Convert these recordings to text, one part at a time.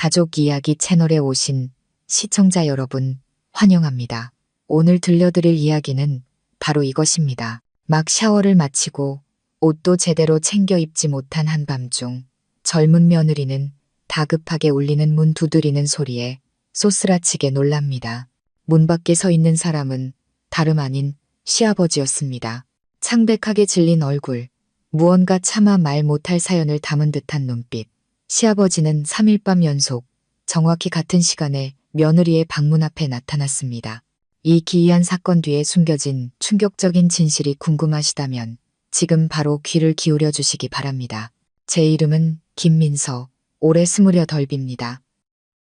가족 이야기 채널에 오신 시청자 여러분, 환영합니다. 오늘 들려드릴 이야기는 바로 이것입니다. 막 샤워를 마치고 옷도 제대로 챙겨 입지 못한 한밤중 젊은 며느리는 다급하게 울리는 문 두드리는 소리에 쏘스라치게 놀랍니다. 문 밖에 서 있는 사람은 다름 아닌 시아버지였습니다. 창백하게 질린 얼굴, 무언가 차마 말 못할 사연을 담은 듯한 눈빛. 시아버지는 3일 밤 연속 정확히 같은 시간에 며느리의 방문 앞에 나타났습니다. 이 기이한 사건 뒤에 숨겨진 충격적인 진실이 궁금하시다면 지금 바로 귀를 기울여 주시기 바랍니다. 제 이름은 김민서, 올해 28입니다.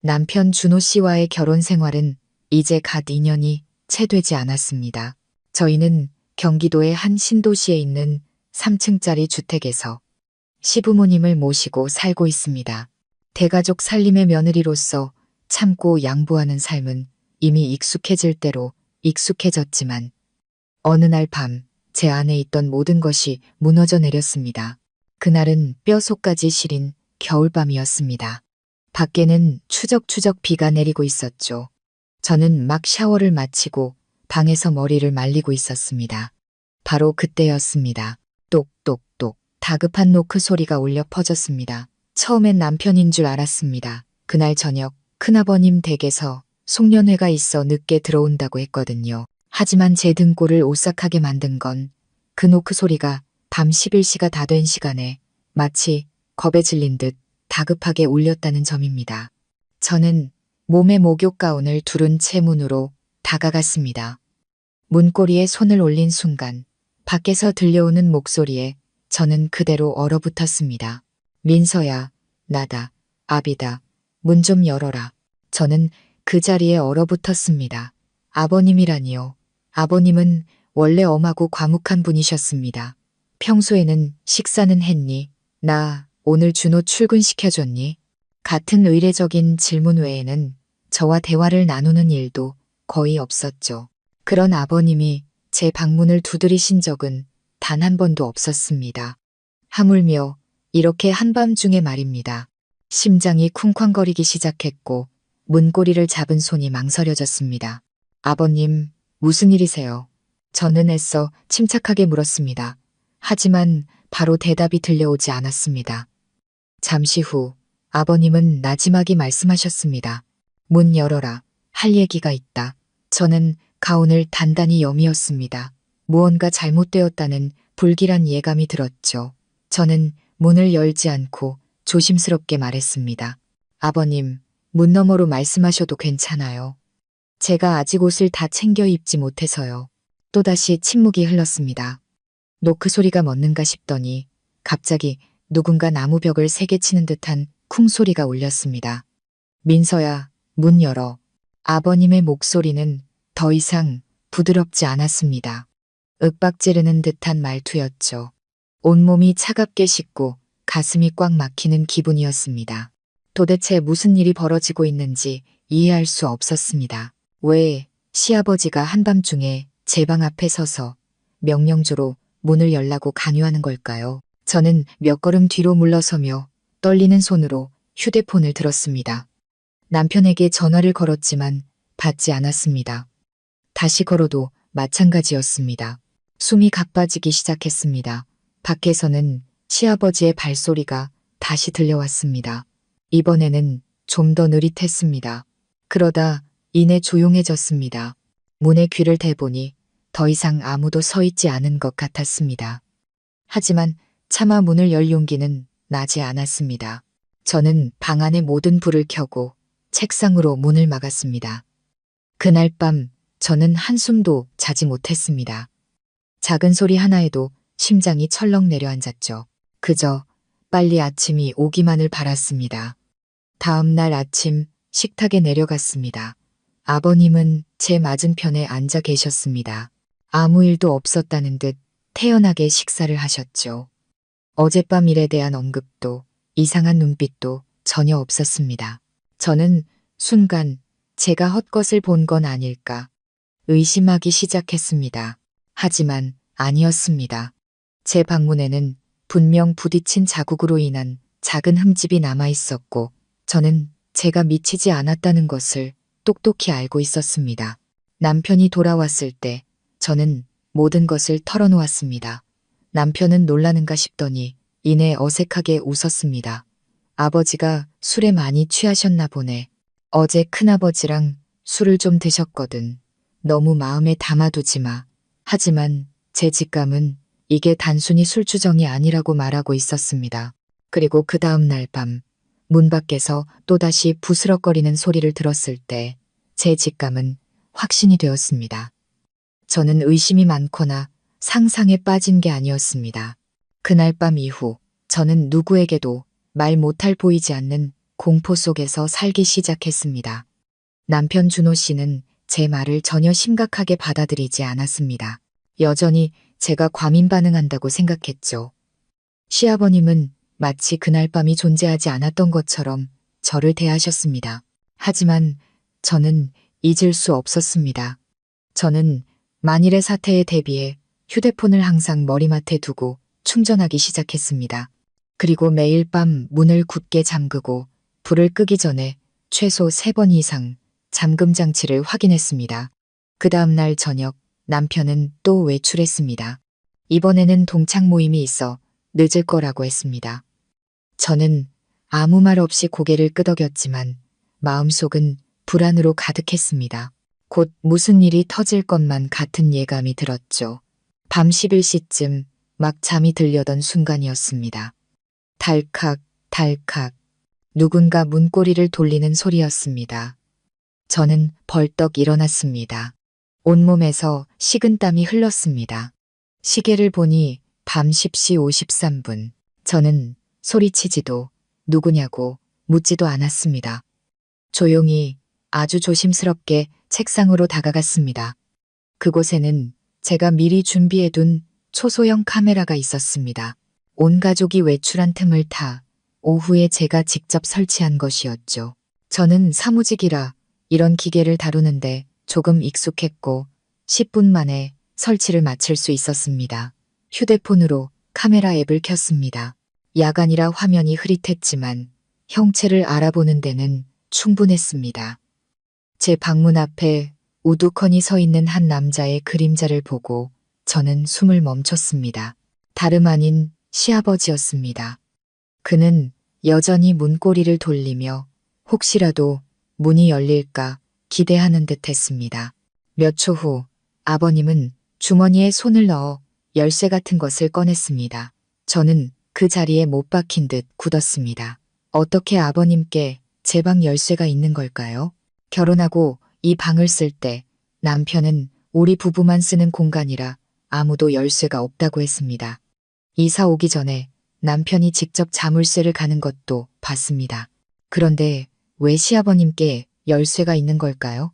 남편 준호 씨와의 결혼 생활은 이제 갓 2년이 채 되지 않았습니다. 저희는 경기도의 한 신도시에 있는 3층짜리 주택에서 시부모님을 모시고 살고 있습니다. 대가족 살림의 며느리로서 참고 양보하는 삶은 이미 익숙해질 대로 익숙해졌지만 어느 날 밤 제 안에 있던 모든 것이 무너져 내렸습니다. 그날은 뼛속까지 시린 겨울밤이었습니다. 밖에는 추적추적 비가 내리고 있었죠. 저는 막 샤워를 마치고 방에서 머리를 말리고 있었습니다. 바로 그때였습니다. 똑똑똑 다급한 노크 소리가 울려 퍼졌습니다. 처음엔 남편인 줄 알았습니다. 그날 저녁 큰아버님 댁에서 송년회가 있어 늦게 들어온다고 했거든요. 하지만 제 등골을 오싹하게 만든 건 그 노크 소리가 밤 11시가 다 된 시간에 마치 겁에 질린 듯 다급하게 울렸다는 점입니다. 저는 몸에 목욕 가운을 두른 채 문으로 다가갔습니다. 문고리에 손을 올린 순간 밖에서 들려오는 목소리에 저는 그대로 얼어붙었습니다. 민서야, 나다, 아비다, 문 좀 열어라. 저는 그 자리에 얼어붙었습니다. 아버님이라니요. 아버님은 원래 엄하고 과묵한 분이셨습니다. 평소에는 식사는 했니? 나 오늘 준호 출근시켜줬니? 같은 의례적인 질문 외에는 저와 대화를 나누는 일도 거의 없었죠. 그런 아버님이 제 방문을 두드리신 적은 단 한 번도 없었습니다. 하물며 이렇게 한밤중에 말입니다. 심장이 쿵쾅거리기 시작했고 문고리를 잡은 손이 망설여졌습니다. 아버님, 무슨 일이세요? 저는 애써 침착하게 물었습니다. 하지만 바로 대답이 들려오지 않았습니다. 잠시 후 아버님은 나지막이 말씀하셨습니다. 문 열어라. 할 얘기가 있다. 저는 가운을 단단히 여미었습니다. 무언가 잘못되었다는 불길한 예감이 들었죠. 저는 문을 열지 않고 조심스럽게 말했습니다. 아버님, 문 너머로 말씀하셔도 괜찮아요. 제가 아직 옷을 다 챙겨 입지 못해서요. 또다시 침묵이 흘렀습니다. 노크 소리가 멎는가 싶더니 갑자기 누군가 나무벽을 세게 치는 듯한 쿵 소리가 울렸습니다. 민서야, 문 열어. 아버님의 목소리는 더 이상 부드럽지 않았습니다. 윽박지르는 듯한 말투였죠. 온몸이 차갑게 식고 가슴이 꽉 막히는 기분이었습니다. 도대체 무슨 일이 벌어지고 있는지 이해할 수 없었습니다. 왜 시아버지가 한밤중에 제 방 앞에 서서 명령조로 문을 열라고 강요하는 걸까요? 저는 몇 걸음 뒤로 물러서며 떨리는 손으로 휴대폰을 들었습니다. 남편에게 전화를 걸었지만 받지 않았습니다. 다시 걸어도 마찬가지였습니다. 숨이 가빠지기 시작했습니다. 밖에서는 시아버지의 발소리가 다시 들려왔습니다. 이번에는 좀 더 느릿했습니다. 그러다 이내 조용해졌습니다. 문에 귀를 대보니 더 이상 아무도 서 있지 않은 것 같았습니다. 하지만 차마 문을 열 용기는 나지 않았습니다. 저는 방 안의 모든 불을 켜고 책상으로 문을 막았습니다. 그날 밤 저는 한숨도 자지 못했습니다. 작은 소리 하나에도 심장이 철렁 내려앉았죠. 그저 빨리 아침이 오기만을 바랐습니다. 다음 날 아침 식탁에 내려갔습니다. 아버님은 제 맞은편에 앉아 계셨습니다. 아무 일도 없었다는 듯 태연하게 식사를 하셨죠. 어젯밤 일에 대한 언급도 이상한 눈빛도 전혀 없었습니다. 저는 순간 제가 헛것을 본 건 아닐까 의심하기 시작했습니다. 하지만 아니었습니다. 제 방문에는 분명 부딪힌 자국으로 인한 작은 흠집이 남아 있었고 저는 제가 미치지 않았다는 것을 똑똑히 알고 있었습니다. 남편이 돌아왔을 때 저는 모든 것을 털어놓았습니다. 남편은 놀라는가 싶더니 이내 어색하게 웃었습니다. 아버지가 술에 많이 취하셨나 보네. 어제 큰아버지랑 술을 좀 드셨거든. 너무 마음에 담아두지 마. 하지만 제 직감은 이게 단순히 술주정이 아니라고 말하고 있었습니다. 그리고 그 다음 날 밤, 문 밖에서 또다시 부스럭거리는 소리를 들었을 때 제 직감은 확신이 되었습니다. 저는 의심이 많거나 상상에 빠진 게 아니었습니다. 그날 밤 이후 저는 누구에게도 말 못할 보이지 않는 공포 속에서 살기 시작했습니다. 남편 준호 씨는 제 말을 전혀 심각하게 받아들이지 않았습니다. 여전히 제가 과민 반응한다고 생각했죠. 시아버님은 마치 그날 밤이 존재하지 않았던 것처럼 저를 대하셨습니다. 하지만 저는 잊을 수 없었습니다. 저는 만일의 사태에 대비해 휴대폰을 항상 머리맡에 두고 충전하기 시작했습니다. 그리고 매일 밤 문을 굳게 잠그고 불을 끄기 전에 최소 3번 이상 잠금 장치를 확인했습니다. 그 다음날 저녁 남편은 또 외출했습니다. 이번에는 동창 모임이 있어 늦을 거라고 했습니다. 저는 아무 말 없이 고개를 끄덕였지만 마음속은 불안으로 가득했습니다. 곧 무슨 일이 터질 것만 같은 예감이 들었죠. 밤 11시쯤 막 잠이 들려던 순간이었습니다. 달칵, 달칵. 누군가 문고리를 돌리는 소리였습니다. 저는 벌떡 일어났습니다. 온몸에서 식은땀이 흘렀습니다. 시계를 보니 밤 10시 53분. 저는 소리치지도 누구냐고 묻지도 않았습니다. 조용히 아주 조심스럽게 책상으로 다가갔습니다. 그곳에는 제가 미리 준비해둔 초소형 카메라가 있었습니다. 온 가족이 외출한 틈을 타 오후에 제가 직접 설치한 것이었죠. 저는 사무직이라 이런 기계를 다루는데 조금 익숙했고 10분 만에 설치를 마칠 수 있었습니다. 휴대폰으로 카메라 앱을 켰습니다. 야간이라 화면이 흐릿했지만 형체를 알아보는 데는 충분했습니다. 제 방문 앞에 우두커니 서 있는 한 남자의 그림자를 보고 저는 숨을 멈췄습니다. 다름 아닌 시아버지였습니다. 그는 여전히 문고리를 돌리며 혹시라도 문이 열릴까 기대하는 듯 했습니다. 몇 초 후 아버님은 주머니에 손을 넣어 열쇠 같은 것을 꺼냈습니다. 저는 그 자리에 못 박힌 듯 굳었습니다. 어떻게 아버님께 제 방 열쇠가 있는 걸까요? 결혼하고 이 방을 쓸 때 남편은 우리 부부만 쓰는 공간이라 아무도 열쇠가 없다고 했습니다. 이사 오기 전에 남편이 직접 자물쇠를 가는 것도 봤습니다. 그런데 왜 시아버님께 열쇠가 있는 걸까요?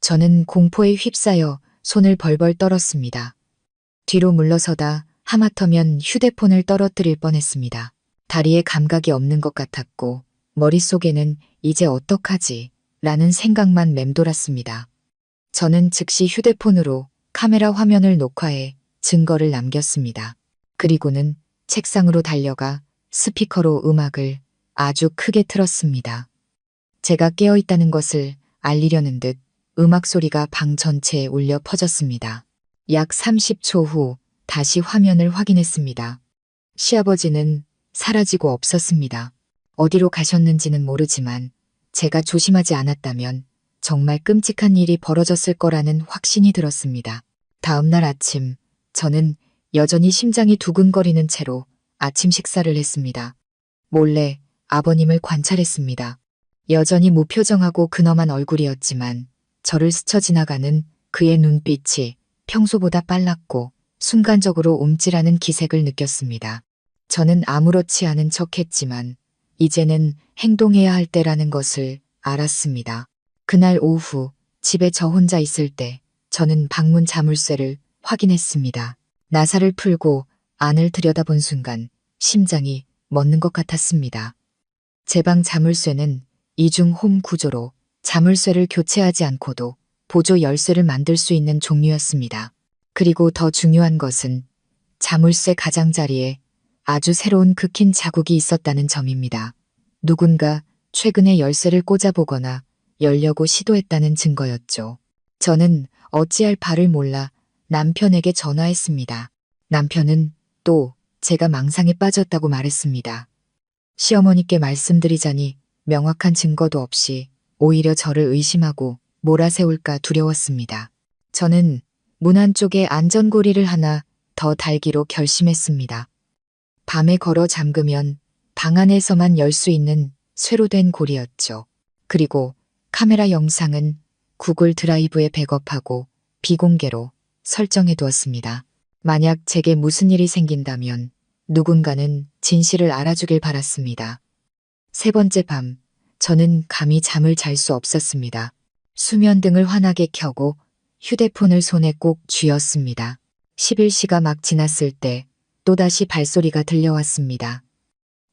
저는 공포에 휩싸여 손을 벌벌 떨었습니다. 뒤로 물러서다 하마터면 휴대폰을 떨어뜨릴 뻔했습니다. 다리에 감각이 없는 것 같았고 머릿속에는 이제 어떡하지? 라는 생각만 맴돌았습니다. 저는 즉시 휴대폰으로 카메라 화면을 녹화해 증거를 남겼습니다. 그리고는 책상으로 달려가 스피커로 음악을 아주 크게 틀었습니다. 제가 깨어있다는 것을 알리려는 듯 음악 소리가 방 전체에 울려 퍼졌습니다. 약 30초 후 다시 화면을 확인했습니다. 시아버지는 사라지고 없었습니다. 어디로 가셨는지는 모르지만 제가 조심하지 않았다면 정말 끔찍한 일이 벌어졌을 거라는 확신이 들었습니다. 다음 날 아침 저는 여전히 심장이 두근거리는 채로 아침 식사를 했습니다. 몰래 아버님을 관찰했습니다. 여전히 무표정하고 근엄한 얼굴이었지만 저를 스쳐 지나가는 그의 눈빛이 평소보다 빨랐고 순간적으로 움찔하는 기색을 느꼈습니다. 저는 아무렇지 않은 척했지만 이제는 행동해야 할 때라는 것을 알았습니다. 그날 오후 집에 저 혼자 있을 때 저는 방문 자물쇠를 확인했습니다. 나사를 풀고 안을 들여다본 순간 심장이 멎는 것 같았습니다. 제 방 자물쇠는 이중홈 구조로 자물쇠를 교체하지 않고도 보조 열쇠를 만들 수 있는 종류였습니다. 그리고 더 중요한 것은 자물쇠 가장자리에 아주 새로운 긁힌 자국이 있었다는 점입니다. 누군가 최근에 열쇠를 꽂아보거나 열려고 시도했다는 증거였죠. 저는 어찌할 바를 몰라 남편에게 전화했습니다. 남편은 또 제가 망상에 빠졌다고 말했습니다. 시어머니께 말씀드리자니 명확한 증거도 없이 오히려 저를 의심하고 몰아세울까 두려웠습니다. 저는 문 안쪽에 안전고리를 하나 더 달기로 결심했습니다. 밤에 걸어 잠그면 방 안에서만 열 수 있는 쇠로 된 고리였죠. 그리고 카메라 영상은 구글 드라이브에 백업하고 비공개로 설정해 두었습니다. 만약 제게 무슨 일이 생긴다면 누군가는 진실을 알아주길 바랐습니다. 세 번째 밤, 저는 감히 잠을 잘 수 없었습니다. 수면등을 환하게 켜고 휴대폰을 손에 꼭 쥐었습니다. 11시가 막 지났을 때 또다시 발소리가 들려왔습니다.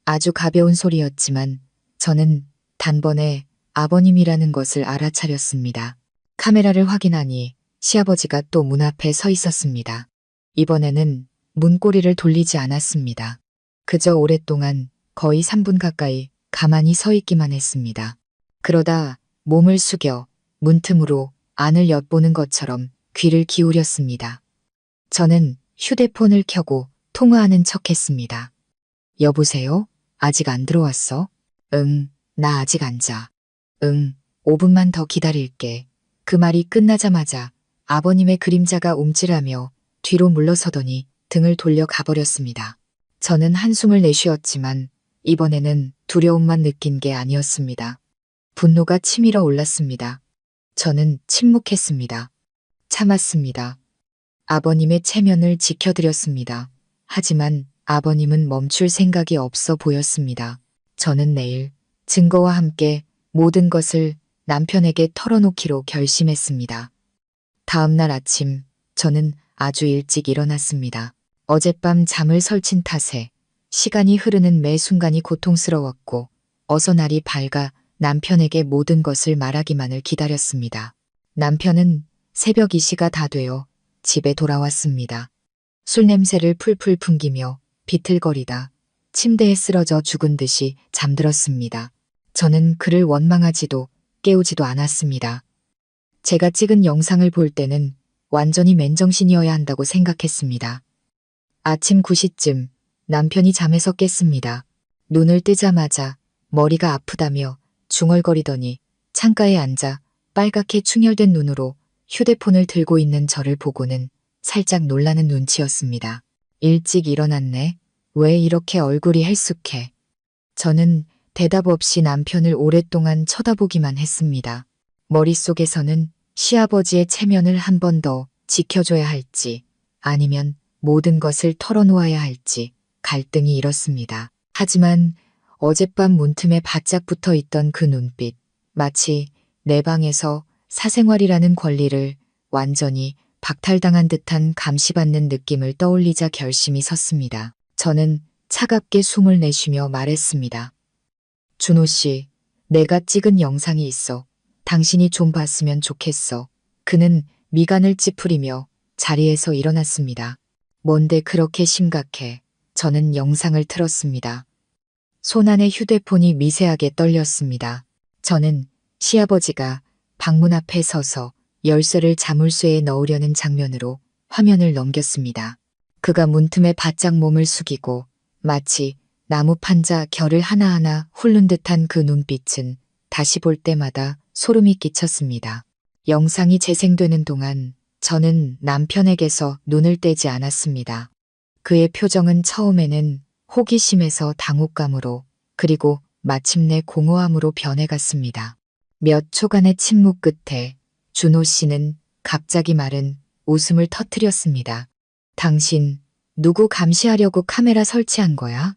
아주 가벼운 소리였지만 저는 단번에 아버님이라는 것을 알아차렸습니다. 카메라를 확인하니 시아버지가 또 문 앞에 서 있었습니다. 이번에는 문고리를 돌리지 않았습니다. 그저 오랫동안 거의 3분 가까이 가만히 서 있기만 했습니다. 그러다 몸을 숙여 문틈으로 안을 엿보는 것처럼 귀를 기울였습니다. 저는 휴대폰을 켜고 통화하는 척했습니다. 여보세요? 아직 안 들어왔어? 응, 나 아직 안 자. 응, 5분만 더 기다릴게. 그 말이 끝나자마자 아버님의 그림자가 움찔하며 뒤로 물러서더니 등을 돌려 가버렸습니다. 저는 한숨을 내쉬었지만 이번에는 두려움만 느낀 게 아니었습니다. 분노가 치밀어 올랐습니다. 저는 침묵했습니다. 참았습니다. 아버님의 체면을 지켜드렸습니다. 하지만 아버님은 멈출 생각이 없어 보였습니다. 저는 내일 증거와 함께 모든 것을 남편에게 털어놓기로 결심했습니다. 다음 날 아침 저는 아주 일찍 일어났습니다. 어젯밤 잠을 설친 탓에 시간이 흐르는 매 순간이 고통스러웠고 어서 날이 밝아 남편에게 모든 것을 말하기만을 기다렸습니다. 남편은 새벽 2시가 다 되어 집에 돌아왔습니다. 술 냄새를 풀풀 풍기며 비틀거리다 침대에 쓰러져 죽은 듯이 잠들었습니다. 저는 그를 원망하지도 깨우지도 않았습니다. 제가 찍은 영상을 볼 때는 완전히 맨정신이어야 한다고 생각했습니다. 아침 9시쯤 남편이 잠에서 깼습니다. 눈을 뜨자마자 머리가 아프다며 중얼거리더니 창가에 앉아 빨갛게 충혈된 눈으로 휴대폰을 들고 있는 저를 보고는 살짝 놀라는 눈치였습니다. 일찍 일어났네. 왜 이렇게 얼굴이 헬쑥해? 저는 대답 없이 남편을 오랫동안 쳐다보기만 했습니다. 머릿속에서는 시아버지의 체면을 한 번 더 지켜줘야 할지 아니면 모든 것을 털어놓아야 할지 갈등이 일었습니다. 하지만 어젯밤 문틈에 바짝 붙어 있던 그 눈빛, 마치 내 방에서 사생활이라는 권리를 완전히 박탈당한 듯한 감시받는 느낌을 떠올리자 결심이 섰습니다. 저는 차갑게 숨을 내쉬며 말했습니다. 준호 씨, 내가 찍은 영상이 있어. 당신이 좀 봤으면 좋겠어. 그는 미간을 찌푸리며 자리에서 일어났습니다. 뭔데 그렇게 심각해? 저는 영상을 틀었습니다. 손안의 휴대폰이 미세하게 떨렸습니다. 저는 시아버지가 방문 앞에 서서 열쇠를 자물쇠에 넣으려는 장면으로 화면을 넘겼습니다. 그가 문틈에 바짝 몸을 숙이고 마치 나무 판자 결을 하나하나 훑는 듯한 그 눈빛은 다시 볼 때마다 소름이 끼쳤습니다. 영상이 재생되는 동안 저는 남편에게서 눈을 떼지 않았습니다. 그의 표정은 처음에는 호기심에서 당혹감으로 그리고 마침내 공허함으로 변해갔습니다. 몇 초간의 침묵 끝에 준호 씨는 갑자기 마른 웃음을 터뜨렸습니다. 당신 누구 감시하려고 카메라 설치한 거야?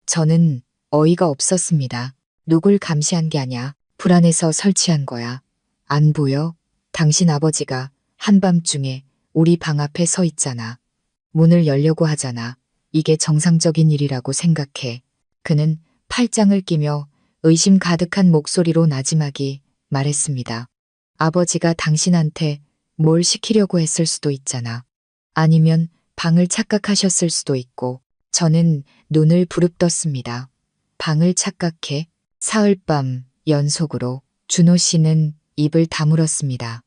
저는 어이가 없었습니다. 누굴 감시한 게 아냐. 불안해서 설치한 거야. 안 보여? 당신 아버지가 한밤중에 우리 방 앞에 서 있잖아. 문을 열려고 하잖아. 이게 정상적인 일이라고 생각해. 그는 팔짱을 끼며 의심 가득한 목소리로 나지막이 말했습니다. 아버지가 당신한테 뭘 시키려고 했을 수도 있잖아. 아니면 방을 착각하셨을 수도 있고. 저는 눈을 부릅떴습니다. 방을 착각해? 사흘밤 연속으로 준호 씨는 입을 다물었습니다.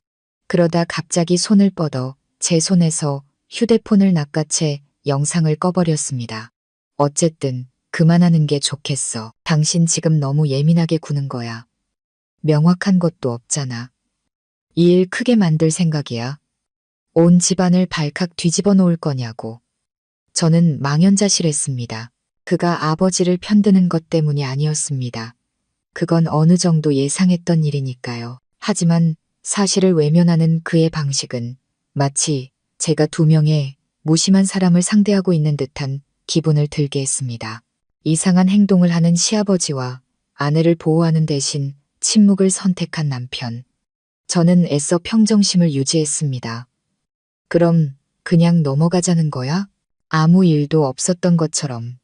그러다 갑자기 손을 뻗어 제 손에서 휴대폰을 낚아채 영상을 꺼버렸습니다. 어쨌든 그만하는 게 좋겠어. 당신 지금 너무 예민하게 구는 거야. 명확한 것도 없잖아. 이 일 크게 만들 생각이야. 온 집안을 발칵 뒤집어 놓을 거냐고. 저는 망연자실했습니다. 그가 아버지를 편드는 것 때문이 아니었습니다. 그건 어느 정도 예상했던 일이니까요. 하지만 사실을 외면하는 그의 방식은 마치 제가 두 명의 무심한 사람을 상대하고 있는 듯한 기분을 들게 했습니다. 이상한 행동을 하는 시아버지와 아내를 보호하는 대신 침묵을 선택한 남편. 저는 애써 평정심을 유지했습니다. 그럼 그냥 넘어가자는 거야? 아무 일도 없었던 것처럼.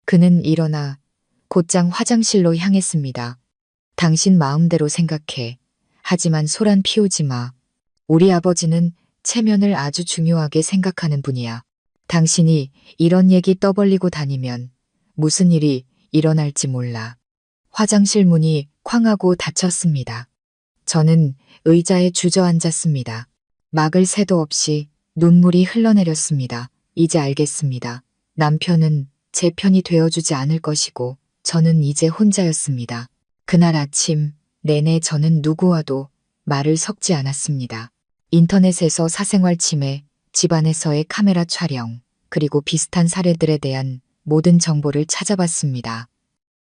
그는 일어나 곧장 화장실로 향했습니다. 당신 마음대로 생각해. 하지만 소란 피우지 마. 우리 아버지는 체면을 아주 중요하게 생각하는 분이야. 당신이 이런 얘기 떠벌리고 다니면 무슨 일이 일어날지 몰라. 화장실 문이 쾅 하고 닫혔습니다. 저는 의자에 주저앉았습니다. 막을 새도 없이 눈물이 흘러내렸습니다. 이제 알겠습니다. 남편은 제 편이 되어주지 않을 것이고 저는 이제 혼자였습니다. 그날 아침 내내 저는 누구와도 말을 섞지 않았습니다. 인터넷에서 사생활 침해, 집안에서의 카메라 촬영, 그리고 비슷한 사례들에 대한 모든 정보를 찾아봤습니다.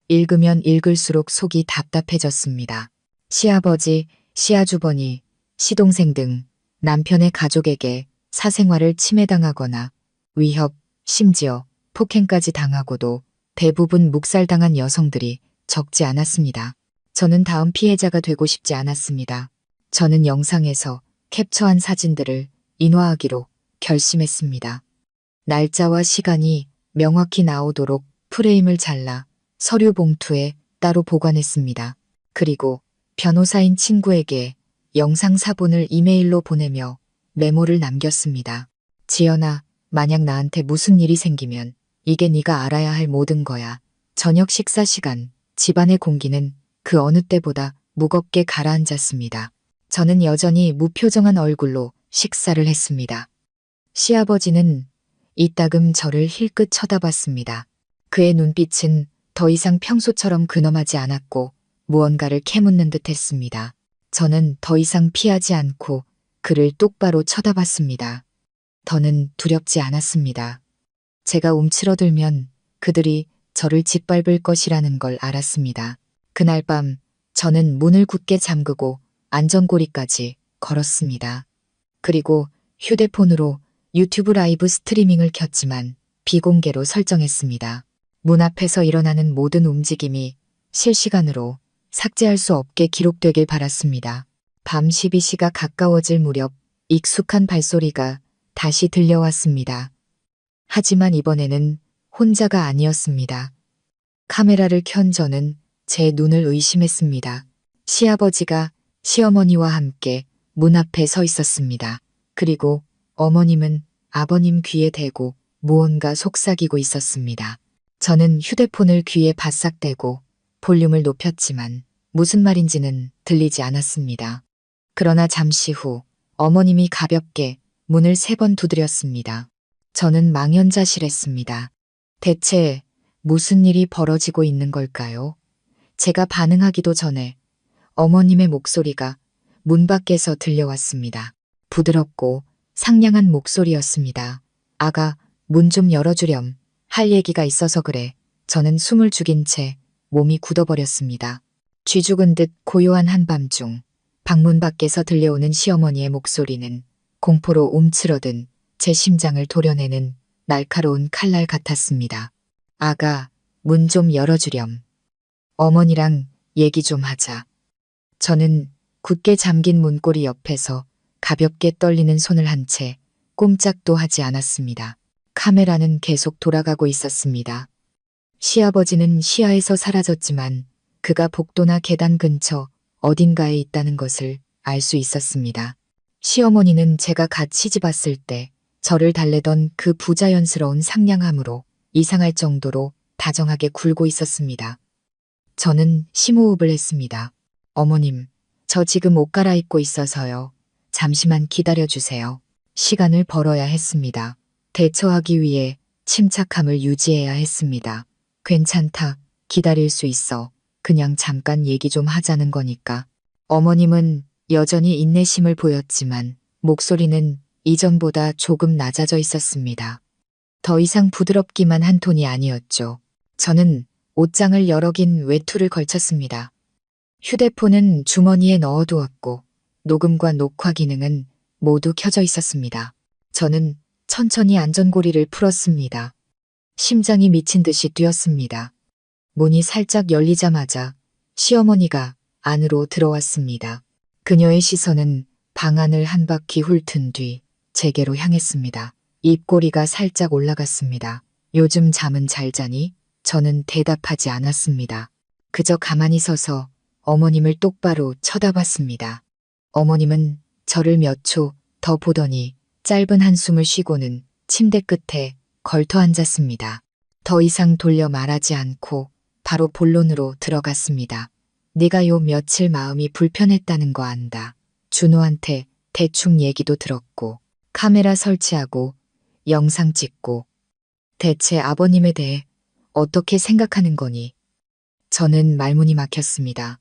읽으면 읽을수록 속이 답답해졌습니다. 시아버지, 시아주버니, 시동생 등 남편의 가족에게 사생활을 침해당하거나 위협, 심지어 폭행까지 당하고도 대부분 묵살당한 여성들이 적지 않았습니다. 저는 다음 피해자가 되고 싶지 않았습니다. 저는 영상에서 캡처한 사진들을 인화하기로 결심했습니다. 날짜와 시간이 명확히 나오도록 프레임을 잘라 서류 봉투에 따로 보관했습니다. 그리고 변호사인 친구에게 영상 사본을 이메일로 보내며 메모를 남겼습니다. 지연아, 만약 나한테 무슨 일이 생기면 이게 네가 알아야 할 모든 거야. 저녁 식사 시간, 집안의 공기는 그 어느 때보다 무겁게 가라앉았습니다. 저는 여전히 무표정한 얼굴로 식사를 했습니다. 시아버지는 이따금 저를 힐끗 쳐다봤습니다. 그의 눈빛은 더 이상 평소처럼 근엄하지 않았고 무언가를 캐묻는 듯 했습니다. 저는 더 이상 피하지 않고 그를 똑바로 쳐다봤습니다. 더는 두렵지 않았습니다. 제가 움츠러들면 그들이 저를 짓밟을 것이라는 걸 알았습니다. 그날 밤 저는 문을 굳게 잠그고 안전고리까지 걸었습니다. 그리고 휴대폰으로 유튜브 라이브 스트리밍을 켰지만 비공개로 설정했습니다. 문 앞에서 일어나는 모든 움직임이 실시간으로 삭제할 수 없게 기록되길 바랐습니다. 밤 12시가 가까워질 무렵 익숙한 발소리가 다시 들려왔습니다. 하지만 이번에는 혼자가 아니었습니다. 카메라를 켠 저는 제 눈을 의심했습니다. 시아버지가 시어머니와 함께 문 앞에 서 있었습니다. 그리고 어머님은 아버님 귀에 대고 무언가 속삭이고 있었습니다. 저는 휴대폰을 귀에 바싹 대고 볼륨을 높였지만 무슨 말인지는 들리지 않았습니다. 그러나 잠시 후 어머님이 가볍게 문을 3번 두드렸습니다. 저는 망연자실했습니다. 대체 무슨 일이 벌어지고 있는 걸까요? 제가 반응하기도 전에 어머님의 목소리가 문 밖에서 들려왔습니다. 부드럽고 상냥한 목소리였습니다. 아가, 문 좀 열어주렴. 할 얘기가 있어서 그래. 저는 숨을 죽인 채 몸이 굳어버렸습니다. 쥐 죽은 듯 고요한 한밤중 방문 밖에서 들려오는 시어머니의 목소리는 공포로 움츠러든 제 심장을 도려내는 날카로운 칼날 같았습니다. 아가, 문 좀 열어주렴. 어머니랑 얘기 좀 하자. 저는 굳게 잠긴 문고리 옆에서 가볍게 떨리는 손을 한 채 꼼짝도 하지 않았습니다. 카메라는 계속 돌아가고 있었습니다. 시아버지는 시야에서 사라졌지만 그가 복도나 계단 근처 어딘가에 있다는 것을 알 수 있었습니다. 시어머니는 제가 갓 시집 왔을 때 저를 달래던 그 부자연스러운 상냥함으로 이상할 정도로 다정하게 굴고 있었습니다. 저는 심호흡을 했습니다. 어머님, 저 지금 옷 갈아입고 있어서요. 잠시만 기다려주세요. 시간을 벌어야 했습니다. 대처하기 위해 침착함을 유지해야 했습니다. 괜찮다. 기다릴 수 있어. 그냥 잠깐 얘기 좀 하자는 거니까. 어머님은 여전히 인내심을 보였지만 목소리는 이전보다 조금 낮아져 있었습니다. 더 이상 부드럽기만 한 톤이 아니었죠. 저는 옷장을 여러 긴 외투를 걸쳤습니다. 휴대폰은 주머니에 넣어두었고 녹음과 녹화 기능은 모두 켜져 있었습니다. 저는 천천히 안전고리를 풀었습니다. 심장이 미친 듯이 뛰었습니다. 문이 살짝 열리자마자 시어머니가 안으로 들어왔습니다. 그녀의 시선은 방 안을 한 바퀴 훑은 뒤 제게로 향했습니다. 입꼬리가 살짝 올라갔습니다. 요즘 잠은 잘 자니? 저는 대답하지 않았습니다. 그저 가만히 서서 어머님을 똑바로 쳐다봤습니다. 어머님은 저를 몇 초 더 보더니 짧은 한숨을 쉬고는 침대 끝에 걸터 앉았습니다. 더 이상 돌려 말하지 않고 바로 본론으로 들어갔습니다. 네가 요 며칠 마음이 불편했다는 거 안다. 준호한테 대충 얘기도 들었고 카메라 설치하고 영상 찍고 대체 아버님에 대해 어떻게 생각하는 거니? 저는 말문이 막혔습니다.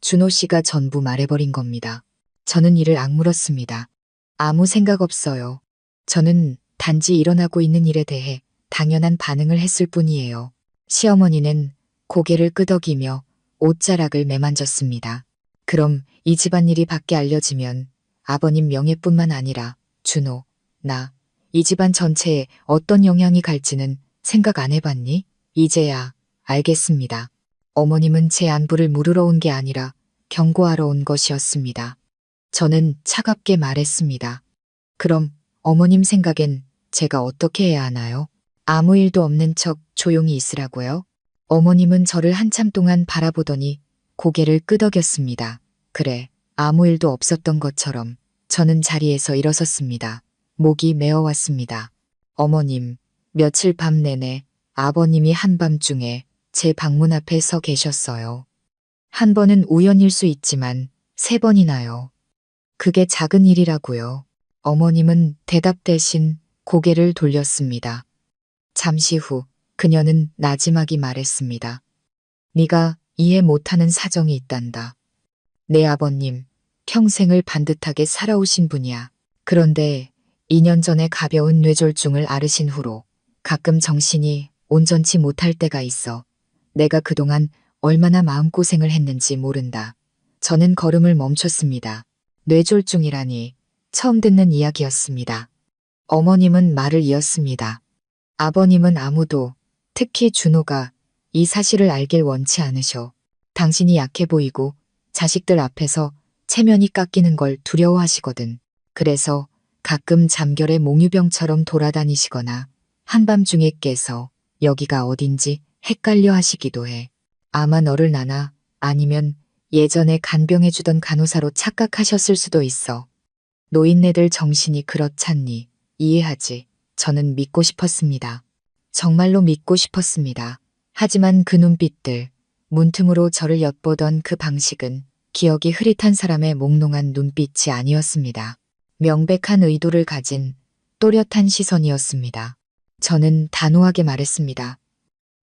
준호 씨가 전부 말해버린 겁니다. 저는 이를 악물었습니다. 아무 생각 없어요. 저는 단지 일어나고 있는 일에 대해 당연한 반응을 했을 뿐이에요. 시어머니는 고개를 끄덕이며 옷자락을 매만졌습니다. 그럼 이 집안일이 밖에 알려지면 아버님 명예뿐만 아니라 준호, 나, 이 집안 전체에 어떤 영향이 갈지는 생각 안 해봤니? 이제야 알겠습니다. 어머님은 제 안부를 물으러 온 게 아니라 경고하러 온 것이었습니다. 저는 차갑게 말했습니다. 그럼 어머님 생각엔 제가 어떻게 해야 하나요? 아무 일도 없는 척 조용히 있으라고요? 어머님은 저를 한참 동안 바라보더니 고개를 끄덕였습니다. 그래, 아무 일도 없었던 것처럼 저는 자리에서 일어섰습니다. 목이 메어왔습니다. 어머님, 며칠 밤 내내 아버님이 한밤중에 제 방문 앞에 서 계셨어요. 한 번은 우연일 수 있지만 3번이나요. 그게 작은 일이라고요. 어머님은 대답 대신 고개를 돌렸습니다. 잠시 후 그녀는 나지막이 말했습니다. 네가 이해 못하는 사정이 있단다. 내 아버님, 평생을 반듯하게 살아오신 분이야. 그런데 2년 전에 가벼운 뇌졸중을 앓으신 후로 가끔 정신이 온전치 못할 때가 있어. 내가 그동안 얼마나 마음고생을 했는지 모른다. 저는 걸음을 멈췄습니다. 뇌졸중이라니 처음 듣는 이야기였습니다. 어머님은 말을 이었습니다. 아버님은 아무도, 특히 준호가 이 사실을 알길 원치 않으셔. 당신이 약해 보이고 자식들 앞에서 체면이 깎이는 걸 두려워하시거든. 그래서 가끔 잠결에 몽유병처럼 돌아다니시거나 한밤중에 깨서 여기가 어딘지 헷갈려 하시기도 해. 아마 너를 나나 아니면 예전에 간병해주던 간호사로 착각하셨을 수도 있어. 노인네들 정신이 그렇잖니. 이해하지. 저는 믿고 싶었습니다. 정말로 믿고 싶었습니다. 하지만 그 눈빛들, 문틈으로 저를 엿보던 그 방식은 기억이 흐릿한 사람의 몽롱한 눈빛이 아니었습니다. 명백한 의도를 가진 또렷한 시선이었습니다. 저는 단호하게 말했습니다.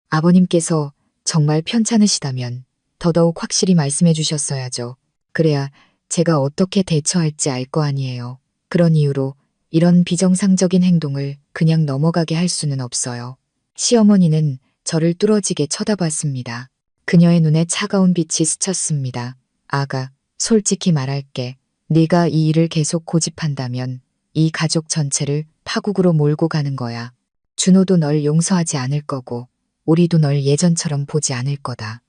아버님께서 정말 편찮으시다면 더더욱 확실히 말씀해 주셨어야죠. 그래야 제가 어떻게 대처할지 알 거 아니에요. 그런 이유로 이런 비정상적인 행동을 그냥 넘어가게 할 수는 없어요. 시어머니는 저를 뚫어지게 쳐다봤습니다. 그녀의 눈에 차가운 빛이 스쳤습니다. 아가, 솔직히 말할게. 네가 이 일을 계속 고집한다면 이 가족 전체를 파국으로 몰고 가는 거야. 준호도 널 용서하지 않을 거고 우리도 널 예전처럼 보지 않을 거다.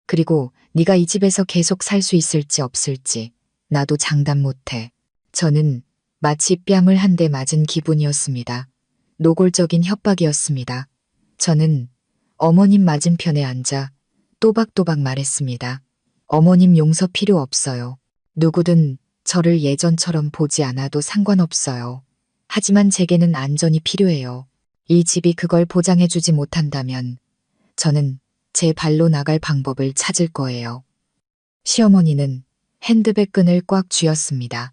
그리고 네가 이 집에서 계속 살 수 있을지 없을지 나도 장담 못해. 저는 마치 뺨을 한 대 맞은 기분이었습니다. 노골적인 협박이었습니다. 저는 어머님 맞은편에 앉아 또박또박 말했습니다. 어머님 용서 필요 없어요. 누구든 저를 예전처럼 보지 않아도 상관없어요. 하지만 제게는 안전이 필요해요. 이 집이 그걸 보장해주지 못한다면 저는 제 발로 나갈 방법을 찾을 거예요. 시어머니는 핸드백 끈을 꽉 쥐었습니다.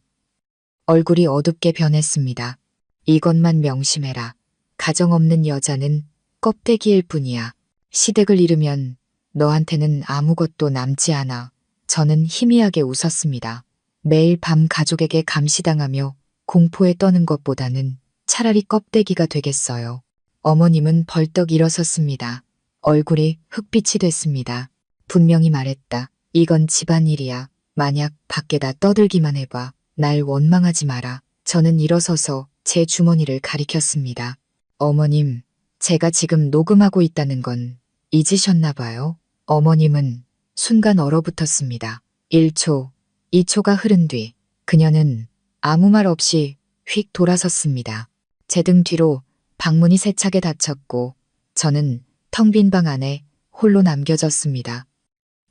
얼굴이 어둡게 변했습니다. 이것만 명심해라. 가정 없는 여자는 껍데기일 뿐이야. 시댁을 잃으면 너한테는 아무것도 남지 않아. 저는 희미하게 웃었습니다. 매일 밤 가족에게 감시당하며 공포에 떠는 것보다는 차라리 껍데기가 되겠어요. 어머님은 벌떡 일어섰습니다. 얼굴이 흑빛이 됐습니다. 분명히 말했다. 이건 집안일이야. 만약 밖에다 떠들기만 해봐. 날 원망하지 마라. 저는 일어서서 제 주머니를 가리켰습니다. 어머님, 제가 지금 녹음하고 있다는 건 잊으셨나 봐요. 어머님은 순간 얼어붙었습니다. 1초, 2초가 흐른 뒤 그녀는 아무 말 없이 휙 돌아섰습니다. 제 등 뒤로 방문이 세차게 닫혔고 저는 텅 빈 방 안에 홀로 남겨졌습니다.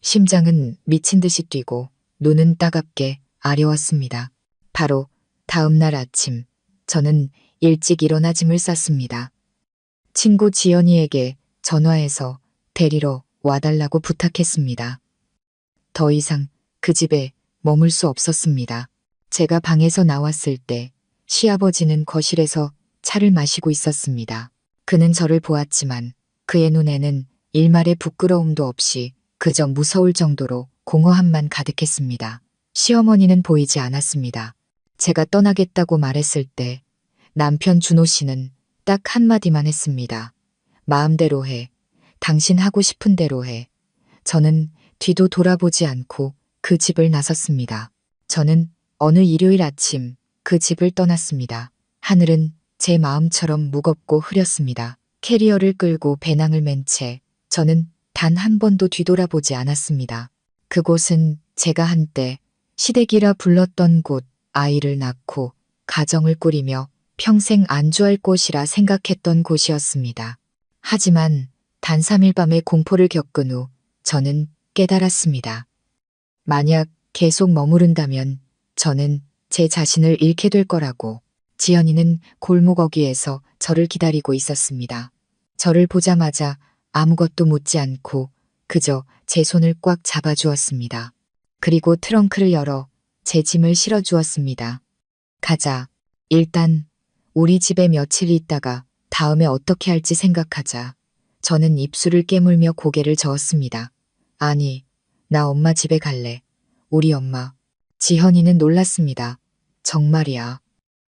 심장은 미친 듯이 뛰고 눈은 따갑게 아려왔습니다. 바로 다음 날 아침 저는 일찍 일어나 짐을 쌌습니다. 친구 지연이에게 전화해서 데리러 와달라고 부탁했습니다. 더 이상 그 집에 머물 수 없었습니다. 제가 방에서 나왔을 때 시아버지는 거실에서 차를 마시고 있었습니다. 그는 저를 보았지만 그의 눈에는 일말의 부끄러움도 없이 그저 무서울 정도로 공허함만 가득했습니다. 시어머니는 보이지 않았습니다. 제가 떠나겠다고 말했을 때 남편 준호 씨는 딱 한마디만 했습니다. 마음대로 해. 당신 하고 싶은 대로 해. 저는 뒤도 돌아보지 않고 그 집을 나섰습니다. 저는 어느 일요일 아침 그 집을 떠났습니다. 하늘은 제 마음처럼 무겁고 흐렸습니다. 캐리어를 끌고 배낭을 맨 채 저는 단 한 번도 뒤돌아보지 않았습니다. 그곳은 제가 한때 시댁이라 불렀던 곳, 아이를 낳고 가정을 꾸리며 평생 안주할 곳이라 생각했던 곳이었습니다. 하지만 단 3일 밤의 공포를 겪은 후 저는 깨달았습니다. 만약 계속 머무른다면 저는 제 자신을 잃게 될 거라고. 지연이는 골목 어귀에서 저를 기다리고 있었습니다. 저를 보자마자 아무것도 묻지 않고 그저 제 손을 꽉 잡아주었습니다. 그리고 트렁크를 열어 제 짐을 실어주었습니다. 가자. 일단 우리 집에 며칠 있다가 다음에 어떻게 할지 생각하자. 저는 입술을 깨물며 고개를 저었습니다. 아니, 나 엄마 집에 갈래. 우리 엄마. 지현이는 놀랐습니다. 정말이야.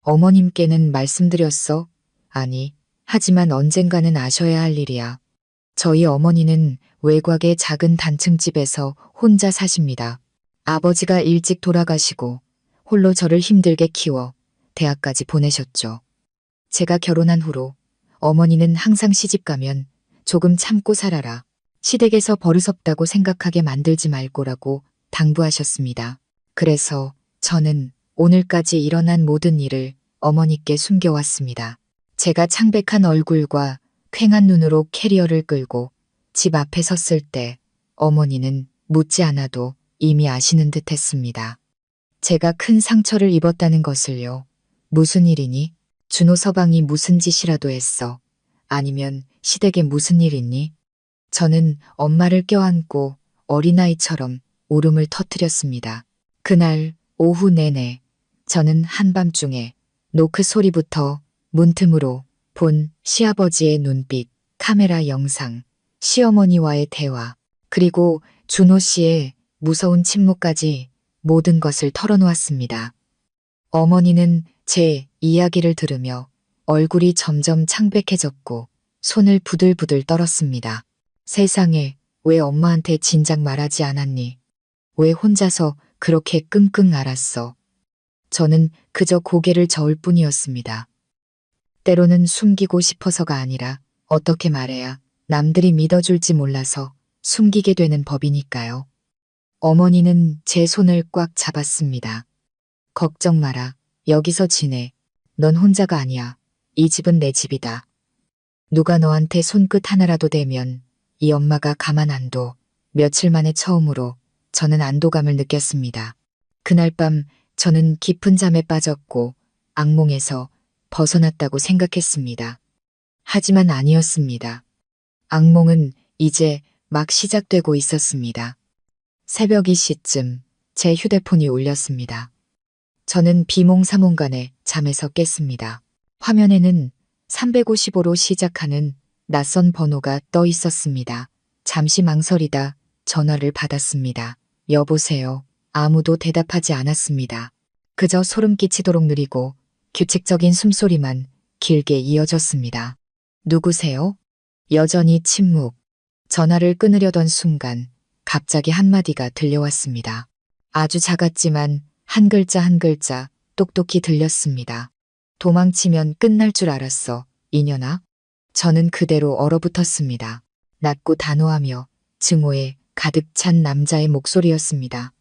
어머님께는 말씀드렸어? 아니, 하지만 언젠가는 아셔야 할 일이야. 저희 어머니는 외곽의 작은 단층집에서 혼자 사십니다. 아버지가 일찍 돌아가시고 홀로 저를 힘들게 키워 대학까지 보내셨죠. 제가 결혼한 후로 어머니는 항상 시집가면 조금 참고 살아라. 시댁에서 버릇없다고 생각하게 만들지 말고라고 당부하셨습니다. 그래서 저는 오늘까지 일어난 모든 일을 어머니께 숨겨왔습니다. 제가 창백한 얼굴과 퀭한 눈으로 캐리어를 끌고 집 앞에 섰을 때 어머니는 묻지 않아도 이미 아시는 듯 했습니다. 제가 큰 상처를 입었다는 것을요. 무슨 일이니? 준호 서방이 무슨 짓이라도 했어. 아니면 시댁에 무슨 일 있니? 저는 엄마를 껴안고 어린아이처럼 울음을 터뜨렸습니다. 그날 오후 내내 저는 한밤중에 노크 소리부터 문틈으로 본 시아버지의 눈빛, 카메라 영상, 시어머니와의 대화, 그리고 준호 씨의 무서운 침묵까지 모든 것을 털어놓았습니다. 어머니는 제 이야기를 들으며 얼굴이 점점 창백해졌고 손을 부들부들 떨었습니다. 세상에, 왜 엄마한테 진작 말하지 않았니? 왜 혼자서 그렇게 끙끙 앓았어? 저는 그저 고개를 저을 뿐이었습니다. 때로는 숨기고 싶어서가 아니라 어떻게 말해야 남들이 믿어줄지 몰라서 숨기게 되는 법이니까요. 어머니는 제 손을 꽉 잡았습니다. 걱정 마라. 여기서 지내. 넌 혼자가 아니야. 이 집은 내 집이다. 누가 너한테 손끝 하나라도 대면 이 엄마가 가만 안 둬. 며칠 만에 처음으로 저는 안도감을 느꼈습니다. 그날 밤 저는 깊은 잠에 빠졌고 악몽에서 벗어났다고 생각했습니다. 하지만 아니었습니다. 악몽은 이제 막 시작되고 있었습니다. 새벽 2시쯤 제 휴대폰이 울렸습니다. 저는 비몽사몽간에 잠에서 깼습니다. 화면에는 355로 시작하는 낯선 번호가 떠 있었습니다. 잠시 망설이다 전화를 받았습니다. 여보세요. 아무도 대답하지 않았습니다. 그저 소름 끼치도록 느리고 규칙적인 숨소리만 길게 이어졌습니다. 누구세요? 여전히 침묵. 전화를 끊으려던 순간 갑자기 한마디가 들려왔습니다. 아주 작았지만 한 글자 한 글자 똑똑히 들렸습니다. 도망치면 끝날 줄 알았어, 이년아. 저는 그대로 얼어붙었습니다. 낮고 단호하며 증오에 가득 찬 남자의 목소리였습니다.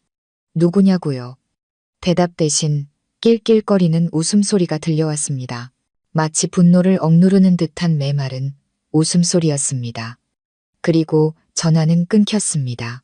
누구냐고요? 대답 대신 낄낄거리는 웃음소리가 들려왔습니다. 마치 분노를 억누르는 듯한 메마른 웃음소리였습니다. 그리고 전화는 끊겼습니다.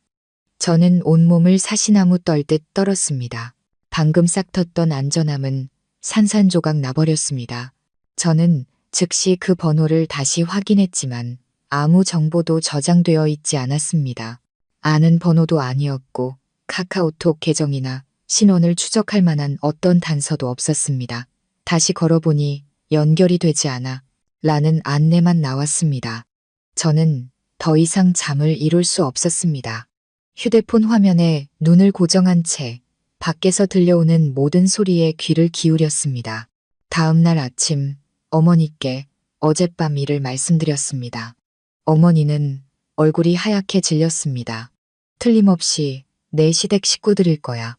저는 온몸을 사시나무 떨듯 떨었습니다. 방금 싹 텄던 안전함은 산산조각 나버렸습니다. 저는 즉시 그 번호를 다시 확인했지만 아무 정보도 저장되어 있지 않았습니다. 아는 번호도 아니었고 카카오톡 계정이나 신원을 추적할 만한 어떤 단서도 없었습니다. 다시 걸어보니 연결이 되지 않아 라는 안내만 나왔습니다. 저는 더 이상 잠을 이룰 수 없었습니다. 휴대폰 화면에 눈을 고정한 채 밖에서 들려오는 모든 소리에 귀를 기울였습니다. 다음 날 아침 어머니께 어젯밤 일을 말씀드렸습니다. 어머니는 얼굴이 하얗게 질렸습니다. 틀림없이 내 시댁 식구들일 거야.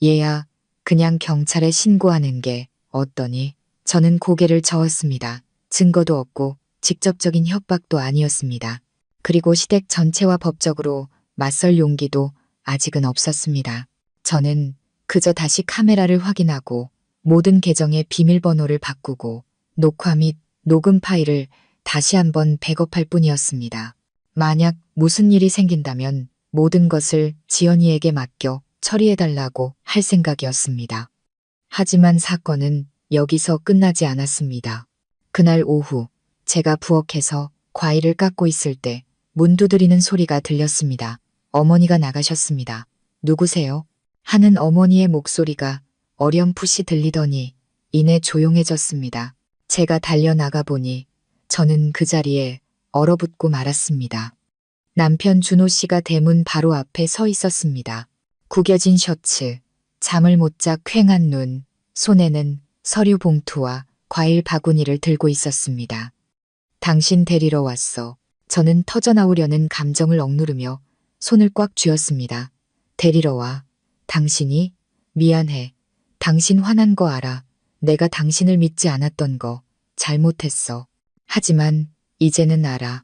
얘야, 그냥 경찰에 신고하는 게 어떠니? 저는 고개를 저었습니다. 증거도 없고 직접적인 협박도 아니었습니다. 그리고 시댁 전체와 법적으로 맞설 용기도 아직은 없었습니다. 저는 그저 다시 카메라를 확인하고 모든 계정의 비밀번호를 바꾸고 녹화 및 녹음 파일을 다시 한번 백업할 뿐이었습니다. 만약 무슨 일이 생긴다면 모든 것을 지연이에게 맡겨 처리해달라고 할 생각이었습니다. 하지만 사건은 여기서 끝나지 않았습니다. 그날 오후 제가 부엌에서 과일을 깎고 있을 때 문 두드리는 소리가 들렸습니다. 어머니가 나가셨습니다. 누구세요? 하는 어머니의 목소리가 어렴풋이 들리더니 이내 조용해졌습니다. 제가 달려나가 보니 저는 그 자리에 얼어붙고 말았습니다. 남편 준호 씨가 대문 바로 앞에 서 있었습니다. 구겨진 셔츠, 잠을 못 자 퀭한 눈, 손에는 서류 봉투와 과일 바구니를 들고 있었습니다. 당신 데리러 왔어. 저는 터져나오려는 감정을 억누르며 손을 꽉 쥐었습니다. 데리러 와. 당신이? 미안해. 당신 화난 거 알아. 내가 당신을 믿지 않았던 거 잘못했어. 하지만 이제는 알아.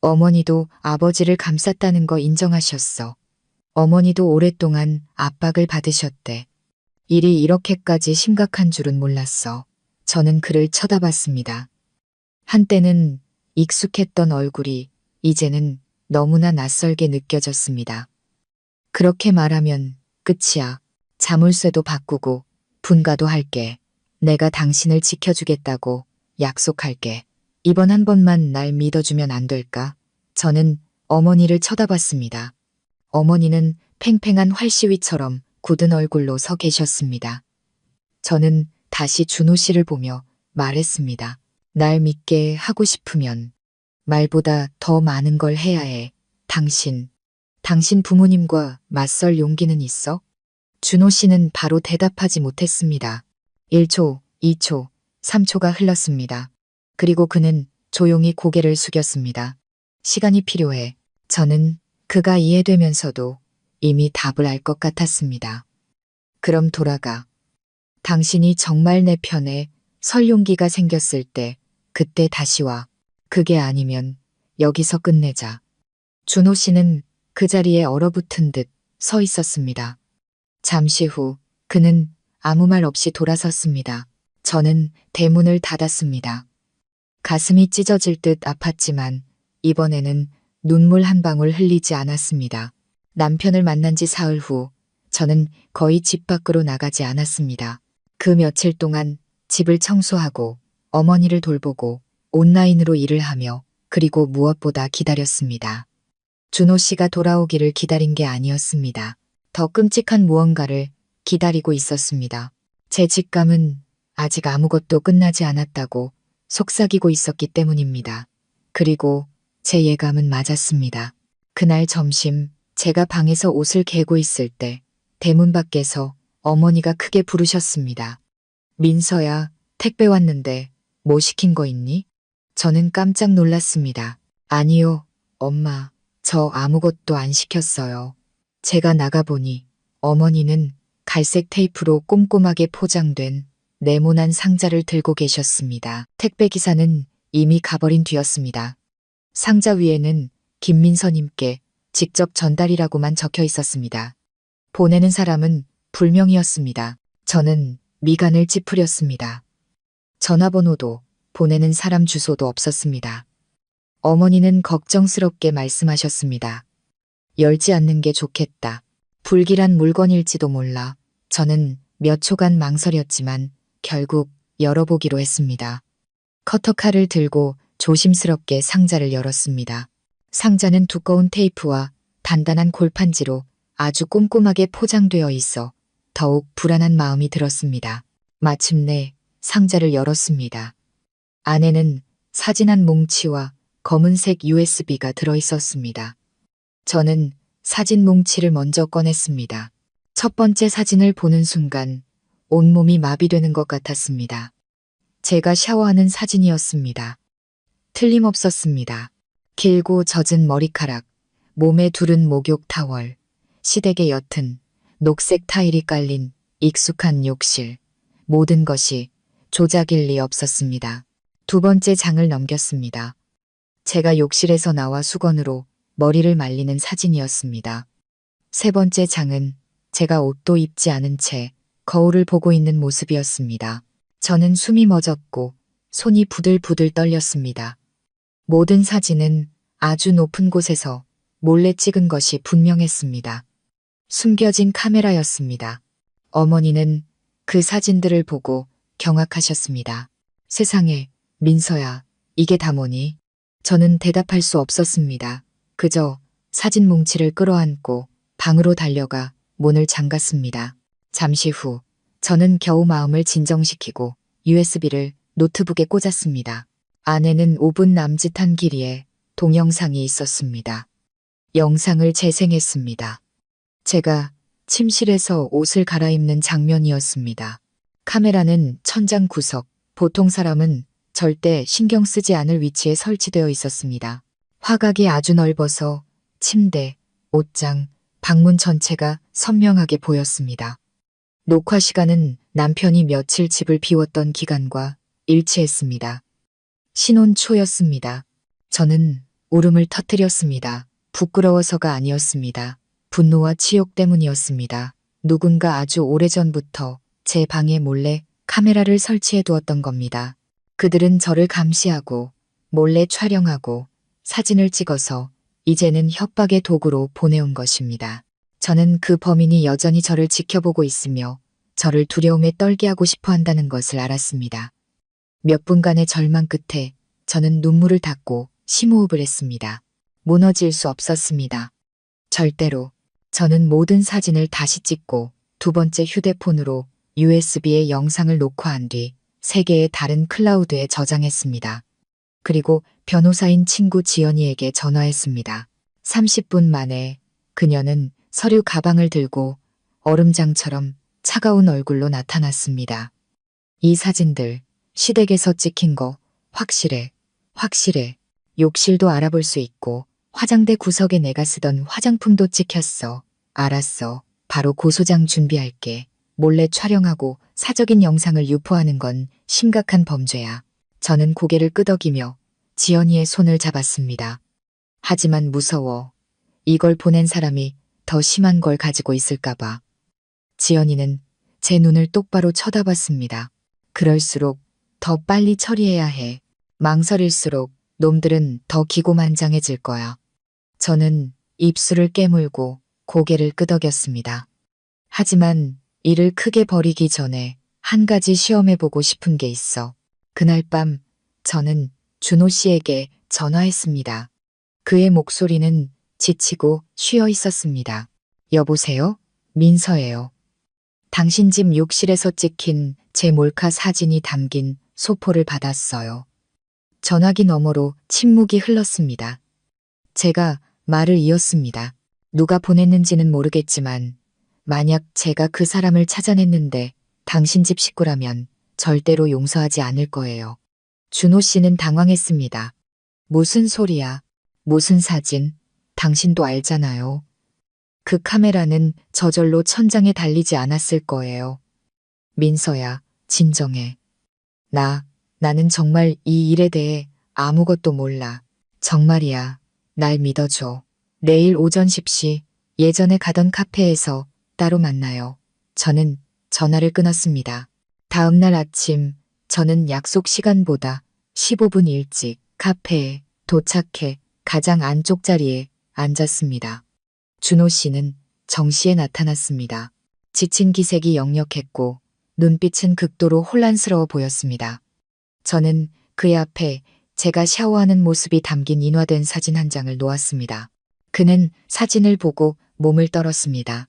어머니도 아버지를 감쌌다는 거 인정하셨어. 어머니도 오랫동안 압박을 받으셨대. 일이 이렇게까지 심각한 줄은 몰랐어. 저는 그를 쳐다봤습니다. 한때는 익숙했던 얼굴이 이제는 너무나 낯설게 느껴졌습니다. 그렇게 말하면 끝이야. 자물쇠도 바꾸고 분가도 할게. 내가 당신을 지켜주겠다고 약속할게. 이번 한 번만 날 믿어주면 안 될까? 저는 어머니를 쳐다봤습니다. 어머니는 팽팽한 활시위처럼 굳은 얼굴로 서 계셨습니다. 저는 다시 준호 씨를 보며 말했습니다. 날 믿게 하고 싶으면 말보다 더 많은 걸 해야 해. 당신 부모님과 맞설 용기는 있어? 준호 씨는 바로 대답하지 못했습니다. 1초, 2초, 3초가 흘렀습니다. 그리고 그는 조용히 고개를 숙였습니다. 시간이 필요해. 저는 그가 이해되면서도 이미 답을 알 것 같았습니다. 그럼 돌아가. 당신이 정말 내 편에 설 용기가 생겼을 때 그때 다시 와. 그게 아니면 여기서 끝내자. 준호 씨는 그 자리에 얼어붙은 듯 서 있었습니다. 잠시 후 그는 아무 말 없이 돌아섰습니다. 저는 대문을 닫았습니다. 가슴이 찢어질 듯 아팠지만 이번에는 눈물 한 방울 흘리지 않았습니다. 남편을 만난 지 사흘 후 저는 거의 집 밖으로 나가지 않았습니다. 그 며칠 동안 집을 청소하고 어머니를 돌보고 온라인으로 일을 하며 그리고 무엇보다 기다렸습니다. 준호 씨가 돌아오기를 기다린 게 아니었습니다. 더 끔찍한 무언가를 기다리고 있었습니다. 제 직감은 아직 아무것도 끝나지 않았다고 속삭이고 있었기 때문입니다. 그리고 제 예감은 맞았습니다. 그날 점심 제가 방에서 옷을 개고 있을 때 대문 밖에서 어머니가 크게 부르셨습니다. 민서야, 택배 왔는데 뭐 시킨 거 있니? 저는 깜짝 놀랐습니다. 아니요, 엄마, 저 아무것도 안 시켰어요. 제가 나가보니 어머니는 갈색 테이프로 꼼꼼하게 포장된 네모난 상자를 들고 계셨습니다. 택배 기사는 이미 가버린 뒤였습니다. 상자 위에는 김민서님께 직접 전달이라고만 적혀 있었습니다. 보내는 사람은 불명이었습니다. 저는 미간을 찌푸렸습니다. 전화번호도 보내는 사람 주소도 없었습니다. 어머니는 걱정스럽게 말씀하셨습니다. 열지 않는 게 좋겠다. 불길한 물건일지도 몰라. 저는 몇 초간 망설였지만 결국 열어보기로 했습니다. 커터칼을 들고 조심스럽게 상자를 열었습니다. 상자는 두꺼운 테이프와 단단한 골판지로 아주 꼼꼼하게 포장되어 있어 더욱 불안한 마음이 들었습니다. 마침내 상자를 열었습니다. 안에는 사진 한 뭉치와 검은색 USB가 들어있었습니다. 저는 사진 뭉치를 먼저 꺼냈습니다. 첫 번째 사진을 보는 순간 온몸이 마비되는 것 같았습니다. 제가 샤워하는 사진이었습니다. 틀림없었습니다. 길고 젖은 머리카락, 몸에 두른 목욕 타월, 시댁의 옅은 녹색 타일이 깔린 익숙한 욕실, 모든 것이 조작일 리 없었습니다. 두 번째 장을 넘겼습니다. 제가 욕실에서 나와 수건으로 머리를 말리는 사진이었습니다. 세 번째 장은 제가 옷도 입지 않은 채 거울을 보고 있는 모습이었습니다. 저는 숨이 멎었고 손이 부들부들 떨렸습니다. 모든 사진은 아주 높은 곳에서 몰래 찍은 것이 분명했습니다. 숨겨진 카메라였습니다. 어머니는 그 사진들을 보고 경악하셨습니다. 세상에, 민서야, 이게 다 뭐니? 저는 대답할 수 없었습니다. 그저 사진 뭉치를 끌어안고 방으로 달려가 문을 잠갔습니다. 잠시 후 저는 겨우 마음을 진정시키고 USB를 노트북에 꽂았습니다. 안에는 5분 남짓한 길이의 동영상이 있었습니다. 영상을 재생했습니다. 제가 침실에서 옷을 갈아입는 장면이었습니다. 카메라는 천장 구석, 보통 사람은 절대 신경 쓰지 않을 위치에 설치되어 있었습니다. 화각이 아주 넓어서 침대, 옷장, 방문 전체가 선명하게 보였습니다. 녹화 시간은 남편이 며칠 집을 비웠던 기간과 일치했습니다. 신혼 초였습니다. 저는 울음을 터뜨렸습니다. 부끄러워서가 아니었습니다. 분노와 치욕 때문이었습니다. 누군가 아주 오래전부터 제 방에 몰래 카메라를 설치해 두었던 겁니다. 그들은 저를 감시하고 몰래 촬영하고 사진을 찍어서 이제는 협박의 도구로 보내온 것입니다. 저는 그 범인이 여전히 저를 지켜보고 있으며 저를 두려움에 떨게 하고 싶어 한다는 것을 알았습니다. 몇 분간의 절망 끝에 저는 눈물을 닦고 심호흡을 했습니다. 무너질 수 없었습니다. 절대로. 저는 모든 사진을 다시 찍고 두 번째 휴대폰으로 USB에 영상을 녹화한 뒤 3개의 다른 클라우드에 저장했습니다. 그리고 변호사인 친구 지연이에게 전화했습니다. 30분 만에 그녀는 서류 가방을 들고 얼음장처럼 차가운 얼굴로 나타났습니다. 이 사진들, 시댁에서 찍힌 거 확실해. 확실해. 욕실도 알아볼 수 있고 화장대 구석에 내가 쓰던 화장품도 찍혔어. 알았어. 바로 고소장 준비할게. 몰래 촬영하고 사적인 영상을 유포하는 건 심각한 범죄야. 저는 고개를 끄덕이며 지연이의 손을 잡았습니다. 하지만 무서워. 이걸 보낸 사람이 더 심한 걸 가지고 있을까봐. 지연이는 제 눈을 똑바로 쳐다봤습니다. 그럴수록 더 빨리 처리해야 해. 망설일수록 놈들은 더 기고만장해질 거야. 저는 입술을 깨물고 고개를 끄덕였습니다. 하지만 이를 크게 버리기 전에 한 가지 시험해보고 싶은 게 있어. 그날 밤 저는 준호 씨에게 전화했습니다. 그의 목소리는 지치고 쉬어 있었습니다. 여보세요? 민서예요. 당신 집 욕실에서 찍힌 제 몰카 사진이 담긴 소포를 받았어요. 전화기 너머로 침묵이 흘렀습니다. 제가 말을 이었습니다. 누가 보냈는지는 모르겠지만 만약 제가 그 사람을 찾아냈는데 당신 집 식구라면 절대로 용서하지 않을 거예요. 준호 씨는 당황했습니다. 무슨 소리야? 무슨 사진? 당신도 알잖아요. 그 카메라는 저절로 천장에 달리지 않았을 거예요. 민서야, 진정해. 나는 정말 이 일에 대해 아무것도 몰라. 정말이야. 날 믿어줘. 내일 오전 10시 예전에 가던 카페에서 따로 만나요. 저는 전화를 끊었습니다. 다음 날 아침 저는 약속 시간보다 15분 일찍 카페에 도착해 가장 안쪽 자리에 앉았습니다. 준호 씨는 정시에 나타났습니다. 지친 기색이 역력했고 눈빛은 극도로 혼란스러워 보였습니다. 저는 그의 앞에 제가 샤워하는 모습이 담긴 인화된 사진 한 장을 놓았습니다. 그는 사진을 보고 몸을 떨었습니다.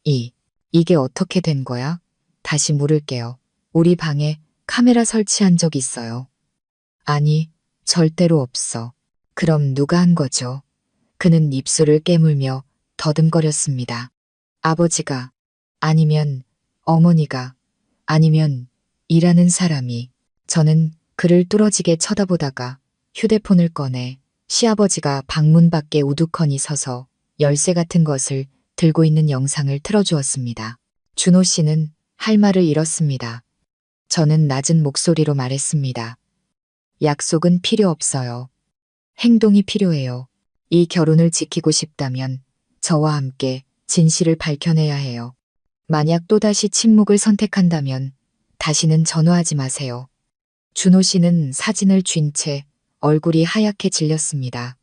이게 어떻게 된 거야? 다시 물을게요. 우리 방에 카메라 설치한 적 있어요? 아니, 절대로 없어. 그럼 누가 한 거죠? 그는 입술을 깨물며 더듬거렸습니다. 아버지가, 아니면 어머니가, 아니면 일하는 사람이. 저는 그를 뚫어지게 쳐다보다가 휴대폰을 꺼내 시아버지가 방문 밖에 우두커니 서서 열쇠 같은 것을 들고 있는 영상을 틀어주었습니다. 준호 씨는 할 말을 잃었습니다. 저는 낮은 목소리로 말했습니다. 약속은 필요 없어요. 행동이 필요해요. 이 결혼을 지키고 싶다면 저와 함께 진실을 밝혀내야 해요. 만약 또다시 침묵을 선택한다면 다시는 전화하지 마세요. 준호 씨는 사진을 쥔 채 얼굴이 하얗게 질렸습니다.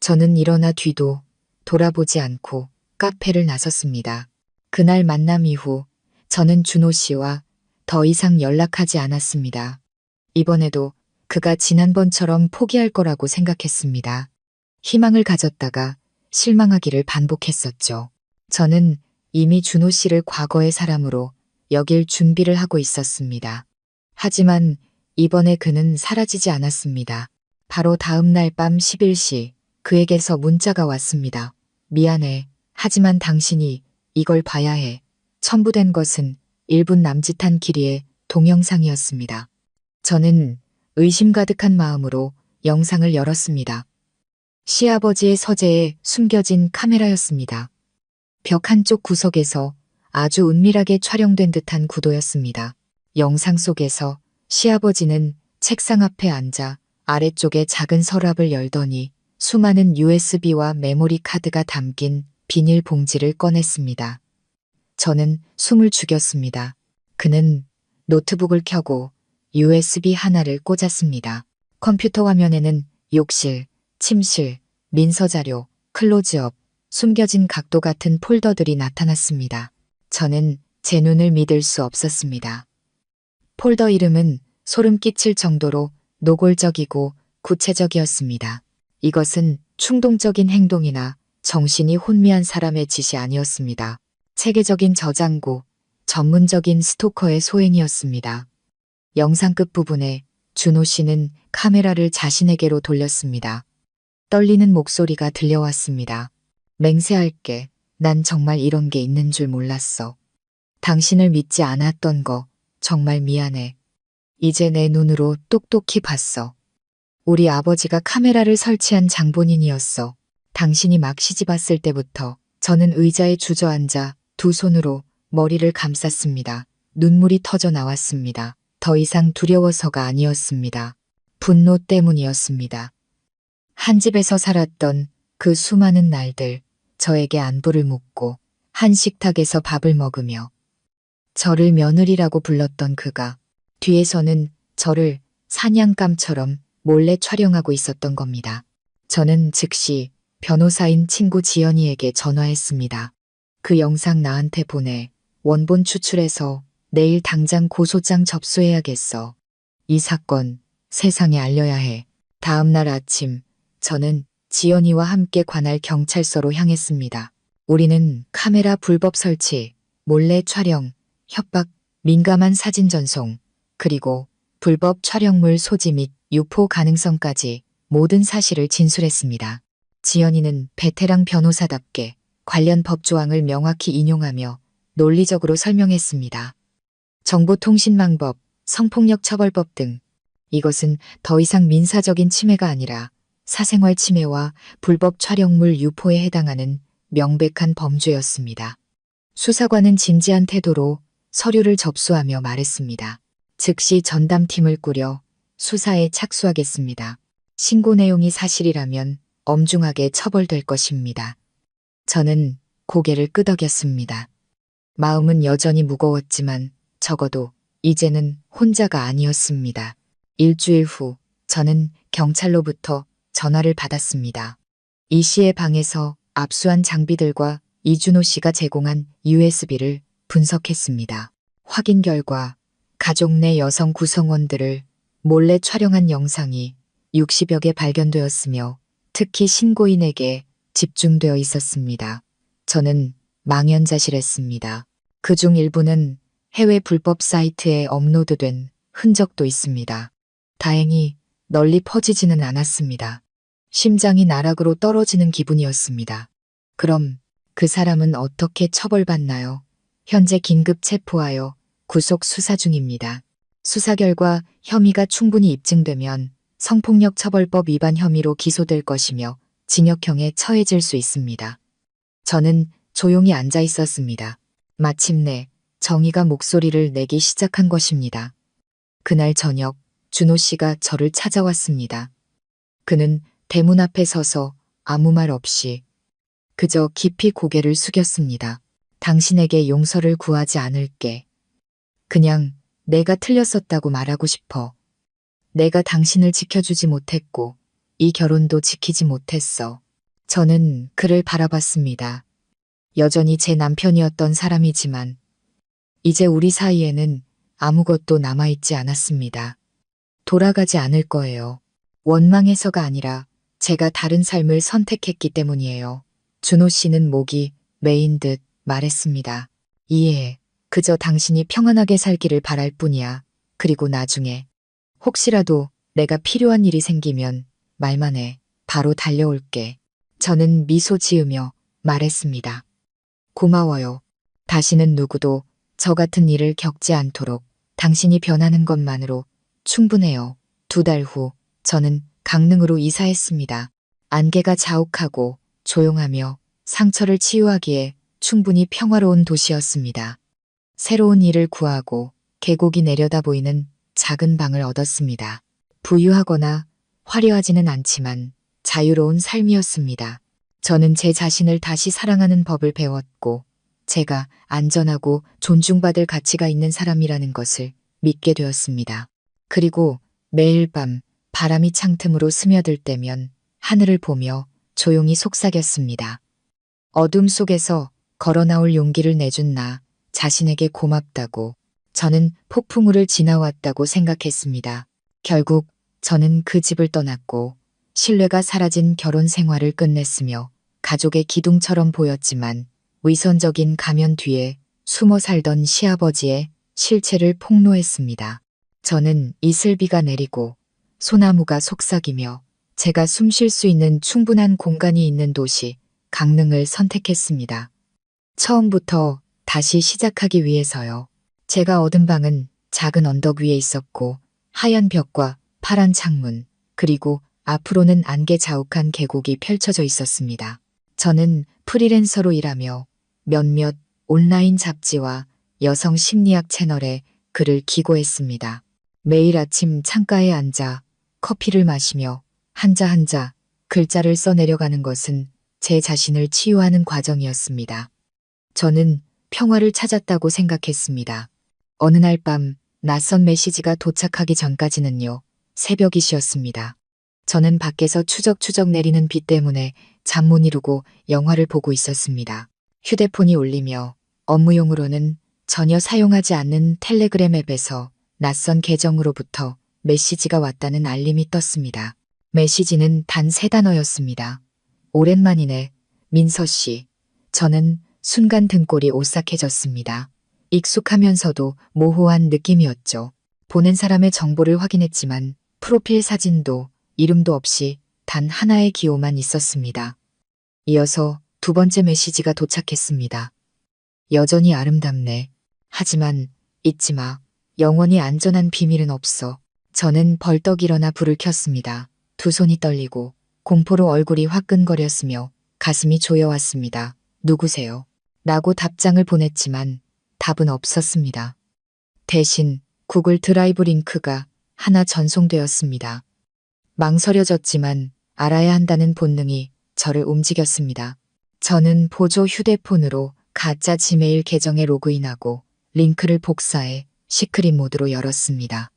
저는 일어나 뒤도 돌아보지 않고 카페를 나섰습니다. 그날 만남 이후 저는 준호 씨와 더 이상 연락하지 않았습니다. 이번에도 그가 지난번처럼 포기할 거라고 생각했습니다. 희망을 가졌다가 실망하기를 반복했었죠. 저는 이미 준호 씨를 과거의 사람으로 여길 준비를 하고 있었습니다. 하지만 이번에 그는 사라지지 않았습니다. 바로 다음 날 밤 11시 그에게서 문자가 왔습니다. 미안해. 하지만 당신이 이걸 봐야 해. 첨부된 것은 1분 남짓한 길이의 동영상이었습니다. 저는 의심 가득한 마음으로 영상을 열었습니다. 시아버지의 서재에 숨겨진 카메라였습니다. 벽 한쪽 구석에서 아주 은밀하게 촬영된 듯한 구도였습니다. 영상 속에서 시아버지는 책상 앞에 앉아 아래쪽에 작은 서랍을 열더니 수많은 USB와 메모리 카드가 담긴 비닐 봉지를 꺼냈습니다. 저는 숨을 죽였습니다. 그는 노트북을 켜고 USB 하나를 꽂았습니다. 컴퓨터 화면에는 욕실, 침실, 민서자료, 클로즈업, 숨겨진 각도 같은 폴더들이 나타났습니다. 저는 제 눈을 믿을 수 없었습니다. 폴더 이름은 소름 끼칠 정도로 노골적이고 구체적이었습니다. 이것은 충동적인 행동이나 정신이 혼미한 사람의 짓이 아니었습니다. 체계적인 저장고, 전문적인 스토커의 소행이었습니다. 영상 끝부분에 준호 씨는 카메라를 자신에게로 돌렸습니다. 떨리는 목소리가 들려왔습니다. 맹세할게. 난 정말 이런 게 있는 줄 몰랐어. 당신을 믿지 않았던 거 정말 미안해. 이제 내 눈으로 똑똑히 봤어. 우리 아버지가 카메라를 설치한 장본인이었어. 당신이 막 시집왔을 때부터 저는 의자에 주저앉아 두 손으로 머리를 감쌌습니다. 눈물이 터져 나왔습니다. 더 이상 두려워서가 아니었습니다. 분노 때문이었습니다. 한 집에서 살았던 그 수많은 날들, 저에게 안부를 묻고 한 식탁에서 밥을 먹으며 저를 며느리라고 불렀던 그가 뒤에서는 저를 사냥감처럼 몰래 촬영하고 있었던 겁니다. 저는 즉시 변호사인 친구 지연이에게 전화했습니다. 그 영상 나한테 보내. 원본 추출해서 내일 당장 고소장 접수해야겠어. 이 사건 세상에 알려야 해. 다음 날 아침 저는 지연이와 함께 관할 경찰서로 향했습니다. 우리는 카메라 불법 설치, 몰래 촬영, 협박, 민감한 사진 전송, 그리고 불법 촬영물 소지 및 유포 가능성까지 모든 사실을 진술했습니다. 지연이는 베테랑 변호사답게 관련 법조항을 명확히 인용하며 논리적으로 설명했습니다. 정보통신망법, 성폭력 처벌법 등 이것은 더 이상 민사적인 침해가 아니라 사생활 침해와 불법 촬영물 유포에 해당하는 명백한 범죄였습니다. 수사관은 진지한 태도로 서류를 접수하며 말했습니다. 즉시 전담팀을 꾸려 수사에 착수하겠습니다. 신고 내용이 사실이라면 엄중하게 처벌될 것입니다. 저는 고개를 끄덕였습니다. 마음은 여전히 무거웠지만 적어도 이제는 혼자가 아니었습니다. 일주일 후 저는 경찰로부터 전화를 받았습니다. 이 씨의 방에서 압수한 장비들과 이준호 씨가 제공한 USB를 분석했습니다. 확인 결과 가족 내 여성 구성원들을 몰래 촬영한 영상이 60여 개 발견되었으며 특히 신고인에게 집중되어 있었습니다. 저는 망연자실했습니다. 그중 일부는 해외 불법 사이트에 업로드된 흔적도 있습니다. 다행히 널리 퍼지지는 않았습니다. 심장이 나락으로 떨어지는 기분이었습니다. 그럼 그 사람은 어떻게 처벌받나요? 현재 긴급 체포하여 구속 수사 중입니다. 수사 결과 혐의가 충분히 입증되면 성폭력 처벌법 위반 혐의로 기소될 것이며 징역형에 처해질 수 있습니다. 저는 조용히 앉아 있었습니다. 마침내 정의가 목소리를 내기 시작한 것입니다. 그날 저녁 준호 씨가 저를 찾아왔습니다. 그는 대문 앞에 서서 아무 말 없이 그저 깊이 고개를 숙였습니다. 당신에게 용서를 구하지 않을게. 그냥 내가 틀렸었다고 말하고 싶어. 내가 당신을 지켜주지 못했고 이 결혼도 지키지 못했어. 저는 그를 바라봤습니다. 여전히 제 남편이었던 사람이지만 이제 우리 사이에는 아무것도 남아있지 않았습니다. 돌아가지 않을 거예요. 원망해서가 아니라 제가 다른 삶을 선택했기 때문이에요. 준호 씨는 목이 메인 듯 말했습니다. 이해해. 그저 당신이 평안하게 살기를 바랄 뿐이야. 그리고 나중에 혹시라도 내가 필요한 일이 생기면 말만 해. 바로 달려올게. 저는 미소 지으며 말했습니다. 고마워요. 다시는 누구도 저 같은 일을 겪지 않도록 당신이 변하는 것만으로 충분해요. 2달 후 저는 강릉으로 이사했습니다. 안개가 자욱하고 조용하며 상처를 치유하기에 충분히 평화로운 도시였습니다. 새로운 일을 구하고 계곡이 내려다 보이는 작은 방을 얻었습니다. 부유하거나 화려하지는 않지만 자유로운 삶이었습니다. 저는 제 자신을 다시 사랑하는 법을 배웠고 제가 안전하고 존중받을 가치가 있는 사람이라는 것을 믿게 되었습니다. 그리고 매일 밤 바람이 창틈으로 스며들 때면 하늘을 보며 조용히 속삭였습니다. 어둠 속에서 걸어 나올 용기를 내준 나 자신에게 고맙다고. 저는 폭풍우를 지나왔다고 생각했습니다. 결국 저는 그 집을 떠났고 신뢰가 사라진 결혼 생활을 끝냈으며 가족의 기둥처럼 보였지만 위선적인 가면 뒤에 숨어 살던 시아버지의 실체를 폭로했습니다. 저는 이슬비가 내리고 소나무가 속삭이며 제가 숨 쉴 수 있는 충분한 공간이 있는 도시 강릉을 선택했습니다. 처음부터 다시 시작하기 위해서요. 제가 얻은 방은 작은 언덕 위에 있었고 하얀 벽과 파란 창문 그리고 앞으로는 안개 자욱한 계곡이 펼쳐져 있었습니다. 저는 프리랜서로 일하며 몇몇 온라인 잡지와 여성 심리학 채널에 글을 기고했습니다. 매일 아침 창가에 앉아 커피를 마시며 한자 한자 글자를 써내려가는 것은 제 자신을 치유하는 과정이었습니다. 저는 평화를 찾았다고 생각했습니다. 어느 날 밤 낯선 메시지가 도착하기 전까지는요. 새벽이시였습니다. 저는 밖에서 추적추적 내리는 비 때문에 잠 못 이루고 영화를 보고 있었습니다. 휴대폰이 울리며 업무용으로는 전혀 사용하지 않는 텔레그램 앱에서 낯선 계정으로부터 메시지가 왔다는 알림이 떴습니다. 메시지는 단 3단어였습니다. 오랜만이네, 민서 씨. 저는 순간 등골이 오싹해졌습니다. 익숙하면서도 모호한 느낌이었죠. 보낸 사람의 정보를 확인했지만 프로필 사진도 이름도 없이 단 하나의 기호만 있었습니다. 이어서 2번째 메시지가 도착했습니다. 여전히 아름답네. 하지만 잊지 마. 영원히 안전한 비밀은 없어. 저는 벌떡 일어나 불을 켰습니다. 2손이 떨리고 공포로 얼굴이 화끈거렸으며 가슴이 조여왔습니다. 누구세요? 라고 답장을 보냈지만 답은 없었습니다. 대신 구글 드라이브 링크가 하나 전송되었습니다. 망설여졌지만 알아야 한다는 본능이 저를 움직였습니다. 저는 보조 휴대폰으로 가짜 지메일 계정에 로그인하고 링크를 복사해 시크릿 모드로 열었습니다.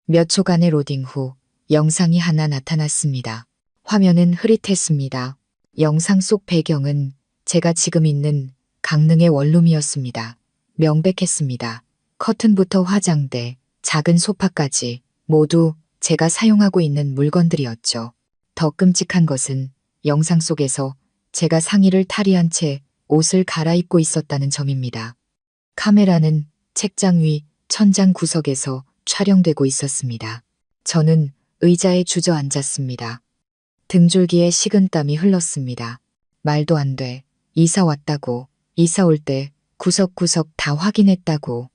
몇 초간의 로딩 후 영상이 하나 나타났습니다. 화면은 흐릿했습니다. 영상 속 배경은 제가 지금 있는 강릉의 원룸이었습니다. 명백했습니다. 커튼부터 화장대, 작은 소파까지 모두 제가 사용하고 있는 물건들이었죠. 더 끔찍한 것은 영상 속에서 제가 상의를 탈의한 채 옷을 갈아입고 있었다는 점입니다. 카메라는 책장 위 천장 구석에서 촬영되고 있었습니다. 저는 의자에 주저앉았습니다. 등줄기에 식은땀이 흘렀습니다. 말도 안 돼. 이사 왔다고. 이사 올 때 구석구석 다 확인했다고.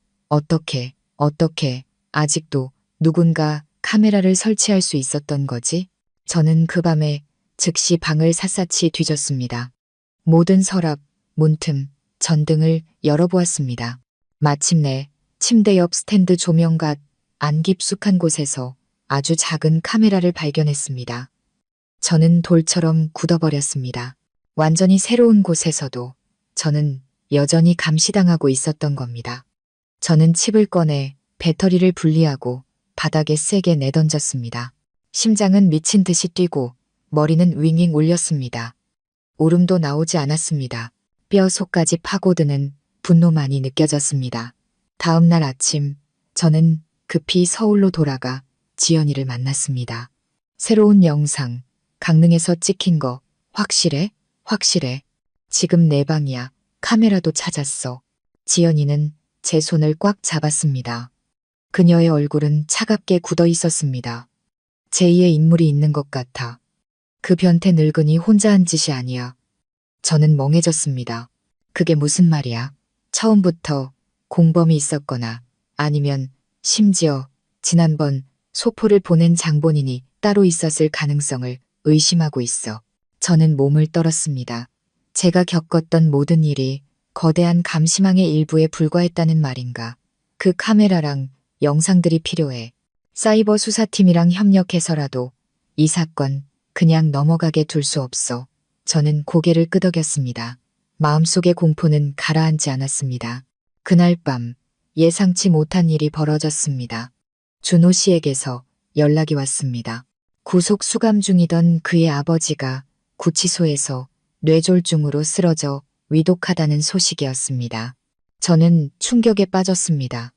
어떻게 아직도 누군가 카메라를 설치할 수 있었던 거지? 저는 그 밤에 즉시 방을 샅샅이 뒤졌습니다. 모든 서랍, 문틈, 전등을 열어보았습니다. 마침내 침대 옆 스탠드 조명갓 안 깊숙한 곳에서 아주 작은 카메라를 발견했습니다. 저는 돌처럼 굳어버렸습니다. 완전히 새로운 곳에서도 저는 여전히 감시당하고 있었던 겁니다. 저는 칩을 꺼내 배터리를 분리하고 바닥에 세게 내던졌습니다. 심장은 미친 듯이 뛰고 머리는 윙윙 울렸습니다. 울음도 나오지 않았습니다. 뼈 속까지 파고드는 분노만이 느껴졌습니다. 다음 날 아침 저는 급히 서울로 돌아가 지연이를 만났습니다. 새로운 영상, 강릉에서 찍힌 거 확실해? 확실해. 지금 내 방이야. 카메라도 찾았어. 지연이는 제 손을 꽉 잡았습니다. 그녀의 얼굴은 차갑게 굳어 있었습니다. 제2의 인물이 있는 것 같아. 그 변태 늙은이 혼자 한 짓이 아니야. 저는 멍해졌습니다. 그게 무슨 말이야? 처음부터 공범이 있었거나 아니면 심지어 지난번 소포를 보낸 장본인이 따로 있었을 가능성을 의심하고 있어. 저는 몸을 떨었습니다. 제가 겪었던 모든 일이 거대한 감시망의 일부에 불과했다는 말인가. 그 카메라랑 영상들이 필요해. 사이버 수사팀이랑 협력해서라도 이 사건 그냥 넘어가게 둘 수 없어. 저는 고개를 끄덕였습니다. 마음속의 공포는 가라앉지 않았습니다. 그날 밤 예상치 못한 일이 벌어졌습니다. 준호 씨에게서 연락이 왔습니다. 구속 수감 중이던 그의 아버지가 구치소에서 뇌졸중으로 쓰러져 위독하다는 소식이었습니다. 저는 충격에 빠졌습니다.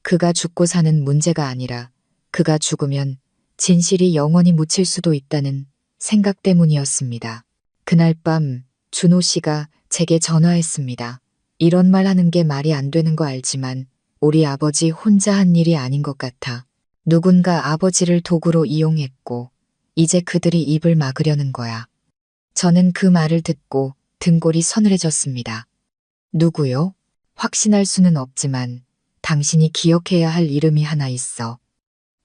그가 죽고 사는 문제가 아니라 그가 죽으면 진실이 영원히 묻힐 수도 있다는 생각 때문이었습니다. 그날 밤 준호 씨가 제게 전화했습니다. 이런 말 하는 게 말이 안 되는 거 알지만 우리 아버지 혼자 한 일이 아닌 것 같아. 누군가 아버지를 도구로 이용했고 이제 그들이 입을 막으려는 거야. 저는 그 말을 듣고 등골이 서늘해졌습니다. 누구요? 확신할 수는 없지만 당신이 기억해야 할 이름이 하나 있어.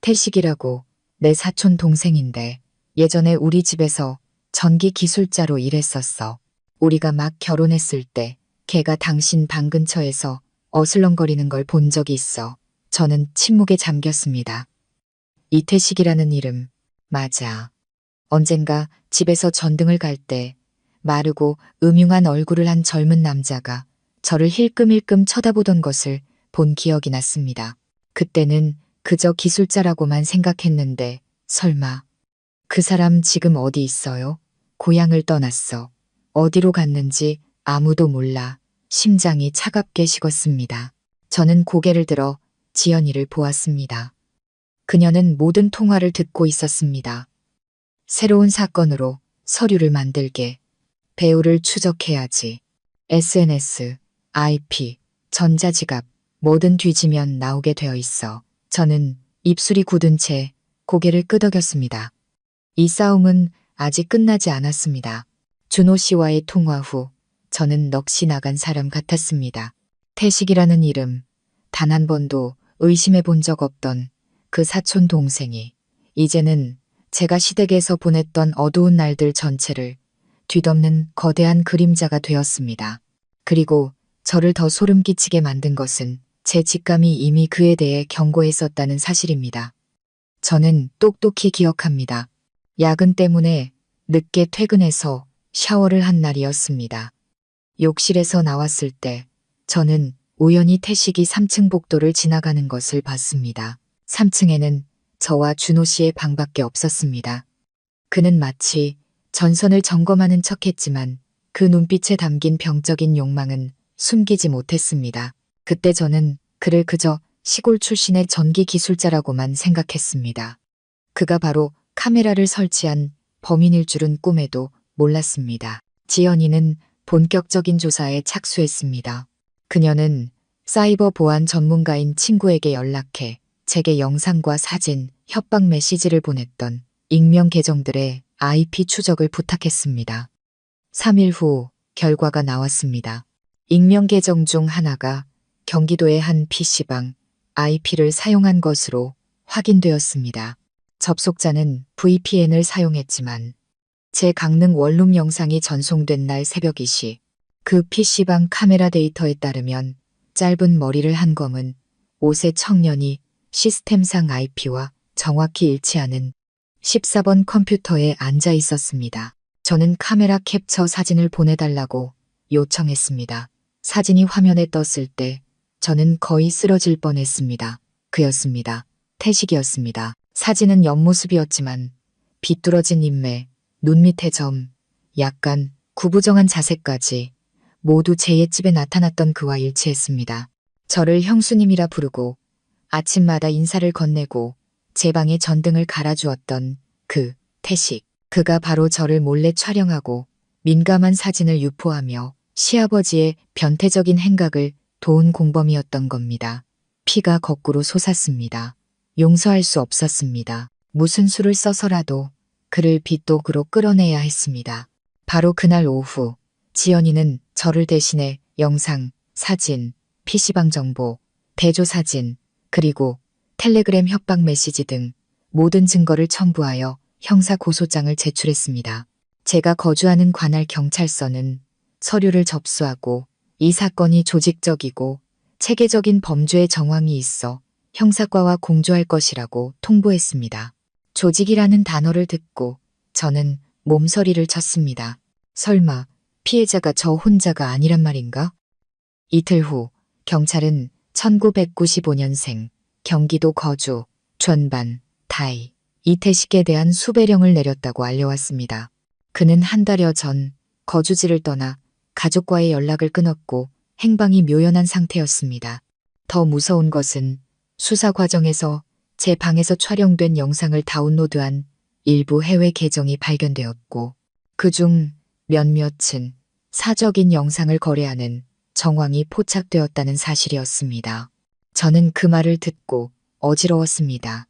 태식이라고 내 사촌 동생인데 예전에 우리 집에서 전기 기술자로 일했었어. 우리가 막 결혼했을 때 걔가 당신 방 근처에서 어슬렁거리는 걸 본 적이 있어. 저는 침묵에 잠겼습니다. 이태식이라는 이름, 맞아. 언젠가 집에서 전등을 갈 때 마르고 음흉한 얼굴을 한 젊은 남자가 저를 힐끔힐끔 쳐다보던 것을 본 기억이 났습니다. 그때는 그저 기술자라고만 생각했는데 설마 그 사람 지금 어디 있어요? 고향을 떠났어. 어디로 갔는지 아무도 몰라. 심장이 차갑게 식었습니다. 저는 고개를 들어 지연이를 보았습니다. 그녀는 모든 통화를 듣고 있었습니다. 새로운 사건으로 서류를 만들게. 배우를 추적해야지. SNS, IP, 전자지갑, 뭐든 뒤지면 나오게 되어 있어. 저는 입술이 굳은 채 고개를 끄덕였습니다. 이 싸움은 아직 끝나지 않았습니다. 준호 씨와의 통화 후 저는 넋이 나간 사람 같았습니다. 태식이라는 이름, 단 한 번도 의심해 본 적 없던 그 사촌 동생이 이제는 제가 시댁에서 보냈던 어두운 날들 전체를 뒤덮는 거대한 그림자가 되었습니다. 그리고 저를 더 소름 끼치게 만든 것은 제 직감이 이미 그에 대해 경고했었다는 사실입니다. 저는 똑똑히 기억합니다. 야근 때문에 늦게 퇴근해서 샤워를 한 날이었습니다. 욕실에서 나왔을 때 저는 우연히 태식이 3층 복도를 지나가는 것을 봤습니다. 3층에는 저와 준호 씨의 방밖에 없었습니다. 그는 마치 전선을 점검하는 척했지만 그 눈빛에 담긴 병적인 욕망은 숨기지 못했습니다. 그때 저는 그를 그저 시골 출신의 전기 기술자라고만 생각했습니다. 그가 바로 카메라를 설치한 범인일 줄은 꿈에도 몰랐습니다. 지연이는 본격적인 조사에 착수했습니다. 그녀는 사이버 보안 전문가인 친구에게 연락해 제게 영상과 사진, 협박 메시지를 보냈던 익명 계정들의 IP 추적을 부탁했습니다. 3일 후 결과가 나왔습니다. 익명 계정 중 하나가 경기도의 한 PC방 IP를 사용한 것으로 확인되었습니다. 접속자는 VPN을 사용했지만 제 강릉 원룸 영상이 전송된 날 새벽 2시 그 PC방 카메라 데이터에 따르면 짧은 머리를 한 검은 5세 청년이 시스템상 IP와 정확히 일치하는 14번 컴퓨터에 앉아 있었습니다. 저는 카메라 캡처 사진을 보내달라고 요청했습니다. 사진이 화면에 떴을 때 저는 거의 쓰러질 뻔했습니다. 그였습니다. 태식이었습니다. 사진은 옆모습이었지만 비뚤어진 인매, 눈 밑의 점, 약간 구부정한 자세까지 모두 제 옛집에 나타났던 그와 일치했습니다. 저를 형수님이라 부르고 아침마다 인사를 건네고 제 방에 전등을 갈아주었던 그 태식. 그가 바로 저를 몰래 촬영하고 민감한 사진을 유포하며 시아버지의 변태적인 행각을 도운 공범이었던 겁니다. 피가 거꾸로 솟았습니다. 용서할 수 없었습니다. 무슨 수를 써서라도 그를 빗독으로 끌어내야 했습니다. 바로 그날 오후 지연이는 저를 대신해 영상, 사진, PC방 정보, 대조 사진, 그리고 텔레그램 협박 메시지 등 모든 증거를 첨부하여 형사 고소장을 제출했습니다. 제가 거주하는 관할 경찰서는 서류를 접수하고 이 사건이 조직적이고 체계적인 범죄의 정황이 있어 형사과와 공조할 것이라고 통보했습니다. 조직이라는 단어를 듣고 저는 몸서리를 쳤습니다. 설마 피해자가 저 혼자가 아니란 말인가? 이틀 후 경찰은 1995년생 경기도 거주 전반 타이 이태식에 대한 수배령을 내렸다고 알려왔습니다. 그는 한 달여 전 거주지를 떠나 가족과의 연락을 끊었고 행방이 묘연한 상태였습니다. 더 무서운 것은 수사 과정에서 제 방에서 촬영된 영상을 다운로드한 일부 해외 계정이 발견되었고 그중 몇몇은 사적인 영상을 거래하는 정황이 포착되었다는 사실이었습니다. 저는 그 말을 듣고 어지러웠습니다.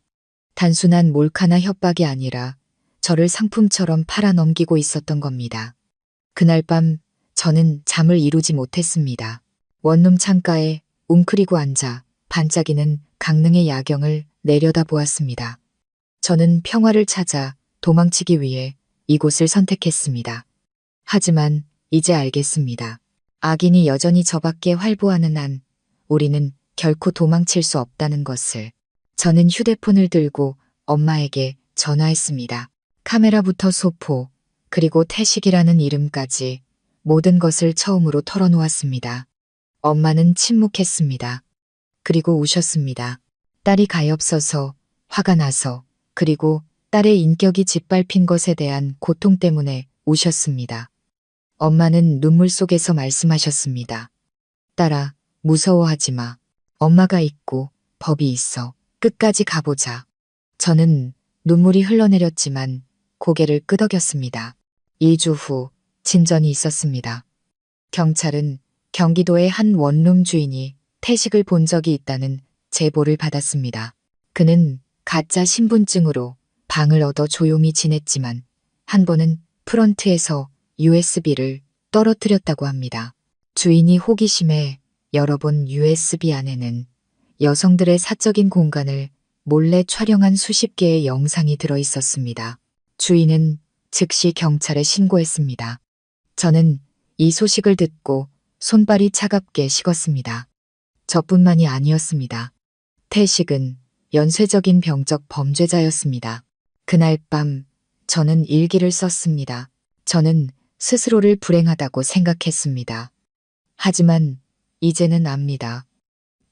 단순한 몰카나 협박이 아니라 저를 상품처럼 팔아넘기고 있었던 겁니다. 그날 밤 저는 잠을 이루지 못했습니다. 원룸 창가에 웅크리고 앉아 반짝이는 강릉의 야경을 내려다보았습니다. 저는 평화를 찾아 도망치기 위해 이곳을 선택했습니다. 하지만 이제 알겠습니다. 악인이 여전히 저 밖에 활보하는 한 우리는 결코 도망칠 수 없다는 것을. 저는 휴대폰을 들고 엄마에게 전화했습니다. 카메라부터 소포, 그리고 태식이라는 이름까지 모든 것을 처음으로 털어놓았습니다. 엄마는 침묵했습니다. 그리고 우셨습니다. 딸이 가엾어서, 화가 나서, 그리고 딸의 인격이 짓밟힌 것에 대한 고통 때문에 우셨습니다. 엄마는 눈물 속에서 말씀하셨습니다. 딸아, 무서워하지 마. 엄마가 있고 법이 있어. 끝까지 가보자. 저는 눈물이 흘러내렸지만 고개를 끄덕였습니다. 2주 후 진전이 있었습니다. 경찰은 경기도의 한 원룸 주인이 태식을 본 적이 있다는 제보를 받았습니다. 그는 가짜 신분증으로 방을 얻어 조용히 지냈지만 한 번은 프런트에서 USB를 떨어뜨렸다고 합니다. 주인이 호기심에 열어본 USB 안에는 여성들의 사적인 공간을 몰래 촬영한 수십 개의 영상이 들어 있었습니다. 주인은 즉시 경찰에 신고했습니다. 저는 이 소식을 듣고 손발이 차갑게 식었습니다. 저뿐만이 아니었습니다. 태식은 연쇄적인 병적 범죄자였습니다. 그날 밤 저는 일기를 썼습니다. 저는 스스로를 불행하다고 생각했습니다. 하지만 이제는 압니다.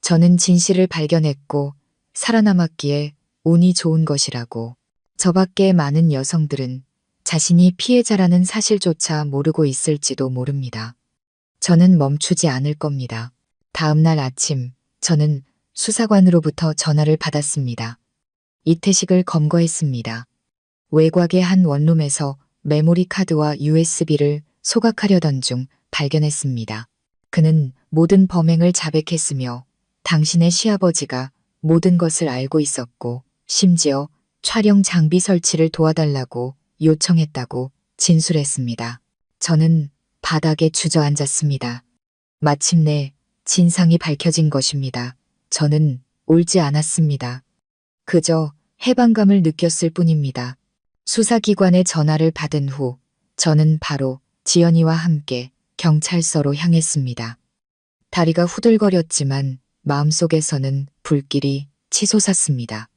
저는 진실을 발견했고 살아남았기에 운이 좋은 것이라고. 저밖에 많은 여성들은 자신이 피해자라는 사실조차 모르고 있을지도 모릅니다. 저는 멈추지 않을 겁니다. 다음 날 아침 저는 수사관으로부터 전화를 받았습니다. 이태식을 검거했습니다. 외곽의 한 원룸에서 메모리 카드와 USB를 소각하려던 중 발견했습니다. 그는 모든 범행을 자백했으며 당신의 시아버지가 모든 것을 알고 있었고 심지어 촬영 장비 설치를 도와달라고 요청했다고 진술했습니다. 저는 바닥에 주저앉았습니다. 마침내 진상이 밝혀진 것입니다. 저는 울지 않았습니다. 그저 해방감을 느꼈을 뿐입니다. 수사기관의 전화를 받은 후 저는 바로 지연이와 함께 경찰서로 향했습니다. 다리가 후들거렸지만 마음속에서는 불길이 치솟았습니다.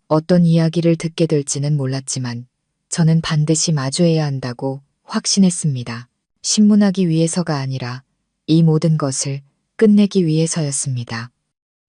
어떤 이야기를 듣게 될지는 몰랐지만 저는 반드시 마주해야 한다고 확신했습니다. 신문하기 위해서가 아니라 이 모든 것을 끝내기 위해서였습니다.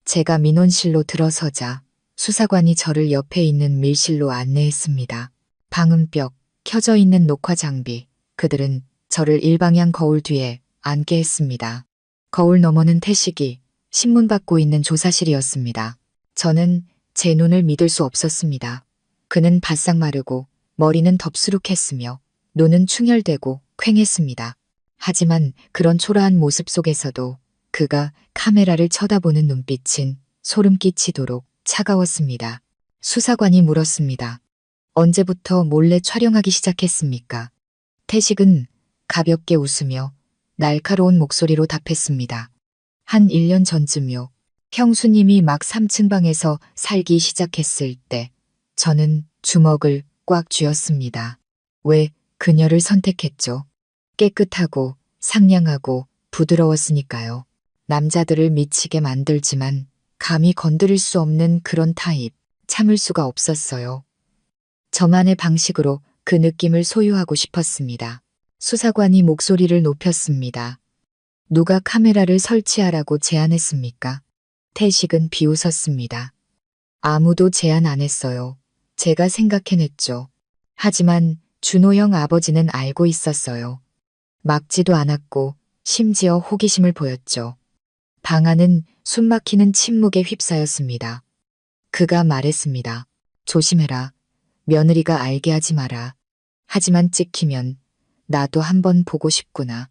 제가 민원실로 들어서자 수사관이 저를 옆에 있는 밀실로 안내했습니다. 방음 벽, 켜져 있는 녹화 장비, 그들은 저를 일방향 거울 뒤에 앉게 했습니다. 거울 너머는 태식이 신문 받고 있는 조사실이었습니다. 저는 제 눈을 믿을 수 없었습니다. 그는 바싹 마르고 머리는 덥수룩했으며 눈은 충혈되고 퀭했습니다. 하지만 그런 초라한 모습 속에서도 그가 카메라를 쳐다보는 눈빛은 소름 끼치도록 차가웠습니다. 수사관이 물었습니다. 언제부터 몰래 촬영하기 시작했습니까? 태식은 가볍게 웃으며 날카로운 목소리로 답했습니다. 한 1년 전쯤요. 형수님이 막 3층 방에서 살기 시작했을 때 저는 주먹을 꽉 쥐었습니다. 왜 그녀를 선택했죠? 깨끗하고 상냥하고 부드러웠으니까요. 남자들을 미치게 만들지만 감히 건드릴 수 없는 그런 타입, 참을 수가 없었어요. 저만의 방식으로 그 느낌을 소유하고 싶었습니다. 수사관이 목소리를 높였습니다. 누가 카메라를 설치하라고 제안했습니까? 태식은 비웃었습니다. 아무도 제안 안 했어요. 제가 생각해냈죠. 하지만 준호 형 아버지는 알고 있었어요. 막지도 않았고 심지어 호기심을 보였죠. 방 안은 숨막히는 침묵에 휩싸였습니다. 그가 말했습니다. 조심해라. 며느리가 알게 하지 마라. 하지만 찍히면 나도 한번 보고 싶구나.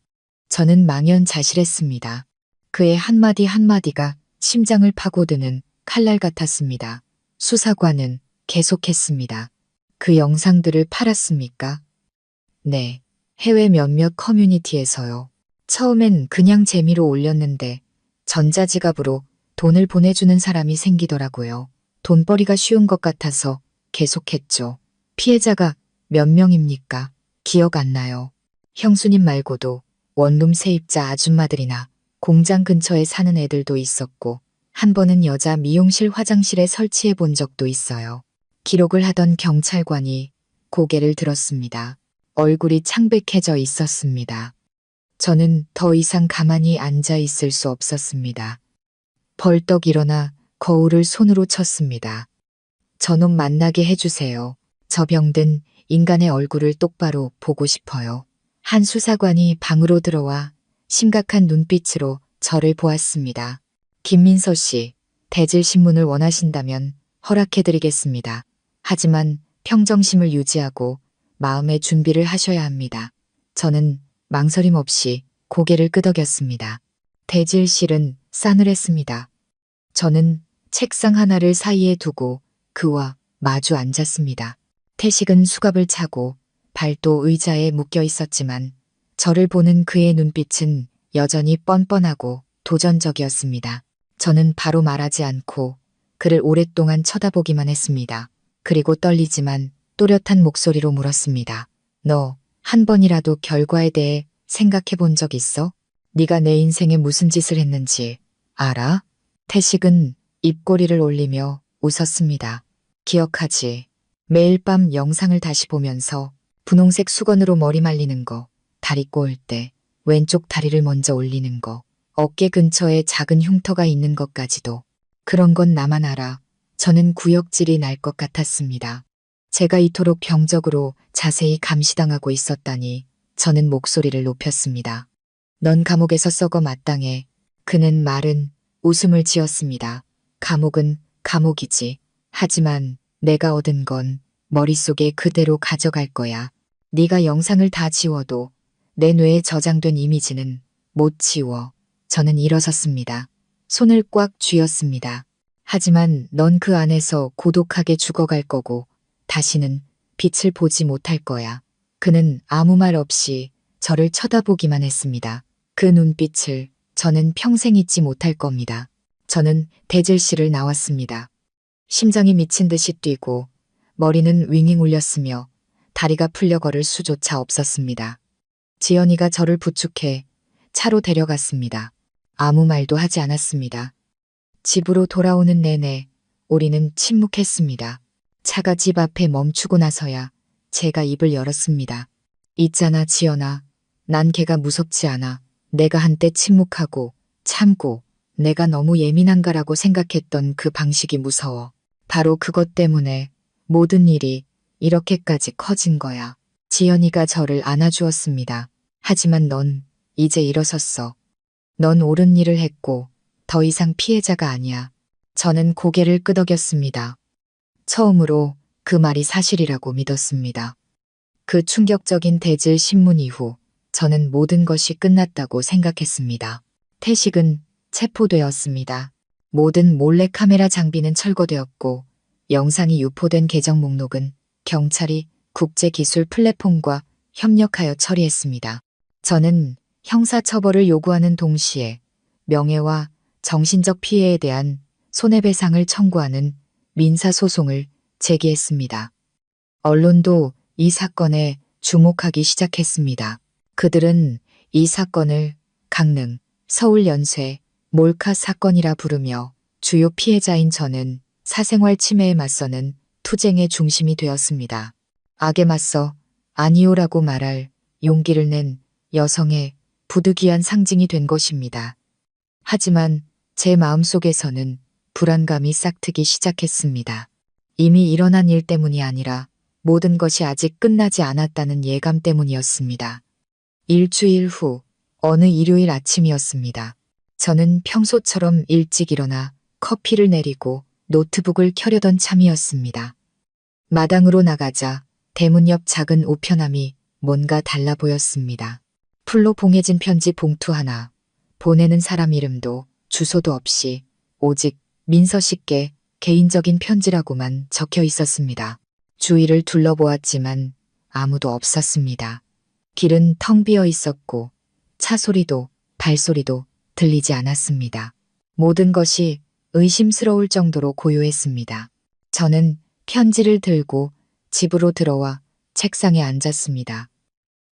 저는 망연자실했습니다. 그의 한마디 한마디가 심장을 파고드는 칼날 같았습니다. 수사관은 계속했습니다. 그 영상들을 팔았습니까? 네. 해외 몇몇 커뮤니티에서요. 처음엔 그냥 재미로 올렸는데 전자지갑으로 돈을 보내주는 사람이 생기더라고요. 돈벌이가 쉬운 것 같아서 계속했죠. 피해자가 몇 명입니까? 기억 안 나요. 형수님 말고도 원룸 세입자 아줌마들이나 공장 근처에 사는 애들도 있었고 한 번은 여자 미용실 화장실에 설치해 본 적도 있어요. 기록을 하던 경찰관이 고개를 들었습니다. 얼굴이 창백해져 있었습니다. 저는 더 이상 가만히 앉아 있을 수 없었습니다. 벌떡 일어나 거울을 손으로 쳤습니다. 저놈 만나게 해주세요. 저 병든 인간의 얼굴을 똑바로 보고 싶어요. 한 수사관이 방으로 들어와 심각한 눈빛으로 저를 보았습니다. 김민서 씨, 대질신문을 원하신다면 허락해드리겠습니다. 하지만 평정심을 유지하고 마음의 준비를 하셔야 합니다. 저는 망설임 없이 고개를 끄덕였습니다. 대질실은 싸늘했습니다. 저는 책상 하나를 사이에 두고 그와 마주 앉았습니다. 태식은 수갑을 차고 발도 의자에 묶여 있었지만 저를 보는 그의 눈빛은 여전히 뻔뻔하고 도전적이었습니다. 저는 바로 말하지 않고 그를 오랫동안 쳐다보기만 했습니다. 그리고 떨리지만 또렷한 목소리로 물었습니다. 너 한 번이라도 결과에 대해 생각해 본 적 있어? 네가 내 인생에 무슨 짓을 했는지 알아? 태식은 입꼬리를 올리며 웃었습니다. 기억하지. 매일 밤 영상을 다시 보면서 분홍색 수건으로 머리 말리는 거, 다리 꼬을 때 왼쪽 다리를 먼저 올리는 거, 어깨 근처에 작은 흉터가 있는 것까지도. 그런 건 나만 알아. 저는 구역질이 날 것 같았습니다. 제가 이토록 병적으로 자세히 감시당하고 있었다니 저는 목소리를 높였습니다. 넌 감옥에서 썩어 마땅해. 그는 말은 웃음을 지었습니다. 감옥은 감옥이지. 하지만 내가 얻은 건 머릿속에 그대로 가져갈 거야. 네가 영상을 다 지워도 내 뇌에 저장된 이미지는 못 지워. 저는 일어섰습니다. 손을 꽉 쥐었습니다. 하지만 넌 그 안에서 고독하게 죽어갈 거고 다시는 빛을 보지 못할 거야. 그는 아무 말 없이 저를 쳐다보기만 했습니다. 그 눈빛을 저는 평생 잊지 못할 겁니다. 저는 대질실을 나왔습니다. 심장이 미친 듯이 뛰고 머리는 윙윙 울렸으며 다리가 풀려 걸을 수조차 없었습니다. 지연이가 저를 부축해 차로 데려갔습니다. 아무 말도 하지 않았습니다. 집으로 돌아오는 내내 우리는 침묵했습니다. 차가 집 앞에 멈추고 나서야 제가 입을 열었습니다. 있잖아, 지연아. 난 걔가 무섭지 않아. 내가 한때 침묵하고 참고 내가 너무 예민한가라고 생각했던 그 방식이 무서워. 바로 그것 때문에 모든 일이 이렇게까지 커진 거야. 지연이가 저를 안아주었습니다. 하지만 넌 이제 일어섰어. 넌 옳은 일을 했고 더 이상 피해자가 아니야. 저는 고개를 끄덕였습니다. 처음으로 그 말이 사실이라고 믿었습니다. 그 충격적인 대질 신문 이후 저는 모든 것이 끝났다고 생각했습니다. 태식은 체포되었습니다. 모든 몰래카메라 장비는 철거되었고 영상이 유포된 계정 목록은 경찰이 국제기술 플랫폼과 협력하여 처리했습니다. 저는 형사처벌을 요구하는 동시에 명예와 정신적 피해에 대한 손해배상을 청구하는 민사소송을 제기했습니다. 언론도 이 사건에 주목하기 시작했습니다. 그들은 이 사건을 강릉, 서울 연쇄, 몰카 사건이라 부르며 주요 피해자인 저는 사생활 침해에 맞서는 투쟁의 중심이 되었습니다. 악에 맞서 아니오라고 말할 용기를 낸 여성의 부득이한 상징이 된 것입니다. 하지만 제 마음속에서는 불안감이 싹트기 시작했습니다. 이미 일어난 일 때문이 아니라 모든 것이 아직 끝나지 않았다는 예감 때문이었습니다. 일주일 후 어느 일요일 아침이었습니다. 저는 평소처럼 일찍 일어나 커피를 내리고 노트북을 켜려던 참이었습니다. 마당으로 나가자 대문 옆 작은 우편함이 뭔가 달라 보였습니다. 풀로 봉해진 편지 봉투 하나, 보내는 사람 이름도 주소도 없이 오직 민서 씨께 개인적인 편지라고만 적혀 있었습니다. 주위를 둘러보았지만 아무도 없었습니다. 길은 텅 비어 있었고 차 소리도 발소리도 들리지 않았습니다. 모든 것이 의심스러울 정도로 고요했습니다. 저는 편지를 들고 집으로 들어와 책상에 앉았습니다.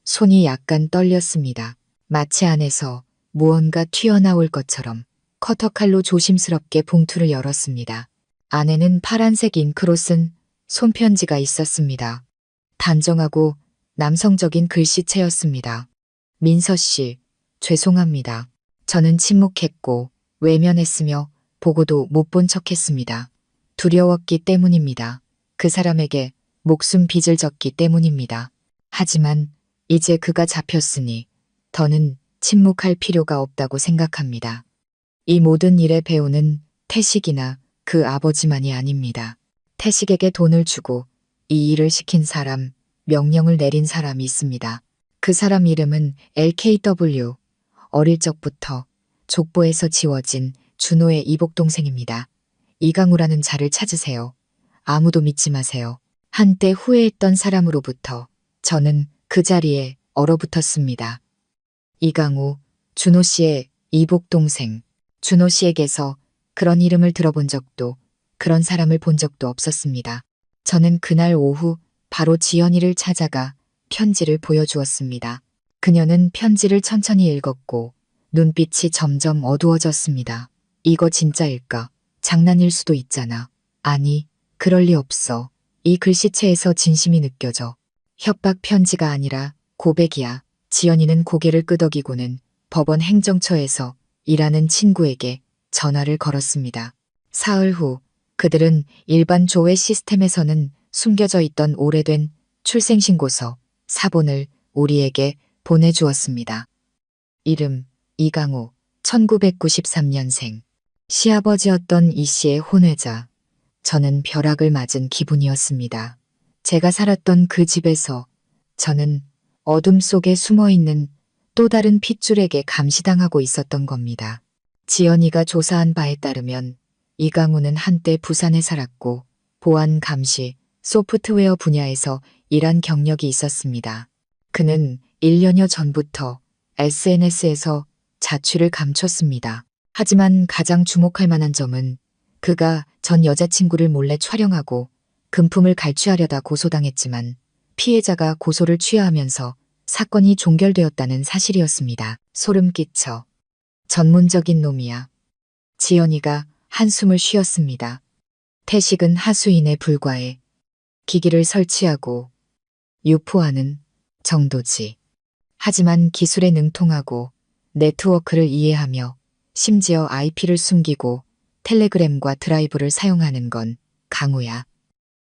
손이 약간 떨렸습니다. 마치 안에서 무언가 튀어나올 것처럼 커터칼로 조심스럽게 봉투를 열었습니다. 안에는 파란색 잉크로 쓴 손편지가 있었습니다. 단정하고 남성적인 글씨체였습니다. 민서 씨, 죄송합니다. 저는 침묵했고 외면했으며 보고도 못 본 척했습니다. 두려웠기 때문입니다. 그 사람에게 목숨 빚을 졌기 때문입니다. 하지만 이제 그가 잡혔으니 더는 침묵할 필요가 없다고 생각합니다. 이 모든 일의 배우는 태식이나 그 아버지만이 아닙니다. 태식에게 돈을 주고 이 일을 시킨 사람, 명령을 내린 사람이 있습니다. 그 사람 이름은 LKW. 어릴 적부터 족보에서 지워진 준호의 이복동생입니다. 이강우라는 자를 찾으세요. 아무도 믿지 마세요. 한때 후회했던 사람으로부터 저는 그 자리에 얼어붙었습니다. 이강우, 준호 씨의 이복동생. 준호 씨에게서 그런 이름을 들어본 적도, 그런 사람을 본 적도 없었습니다. 저는 그날 오후 바로 지연이를 찾아가 편지를 보여주었습니다. 그녀는 편지를 천천히 읽었고 눈빛이 점점 어두워졌습니다. 이거 진짜일까? 장난일 수도 있잖아. 아니, 그럴 리 없어. 이 글씨체에서 진심이 느껴져. 협박 편지가 아니라 고백이야. 지연이는 고개를 끄덕이고는 법원 행정처에서 일하는 친구에게 전화를 걸었습니다. 사흘 후 그들은 일반 조회 시스템에서는 숨겨져 있던 오래된 출생신고서 사본을 우리에게 보내주었습니다. 이름 이강우, 1993년생. 시아버지였던 이 씨의 혼외자. 저는 벼락을 맞은 기분이었습니다. 제가 살았던 그 집에서 저는 어둠 속에 숨어있는 또 다른 핏줄에게 감시당하고 있었던 겁니다. 지연이가 조사한 바에 따르면 이강우는 한때 부산에 살았고 보안 감시, 소프트웨어 분야에서 일한 경력이 있었습니다. 그는 1년여 전부터 SNS에서 자취를 감췄습니다. 하지만 가장 주목할 만한 점은 그가 전 여자친구를 몰래 촬영하고 금품을 갈취하려다 고소당했지만 피해자가 고소를 취하하면서 사건이 종결되었다는 사실이었습니다. 소름 끼쳐. 전문적인 놈이야. 지연이가 한숨을 쉬었습니다. 태식은 하수인에 불과해. 기기를 설치하고 유포하는 정도지. 하지만 기술에 능통하고 네트워크를 이해하며 심지어 IP를 숨기고 텔레그램과 드라이브를 사용하는 건 강우야.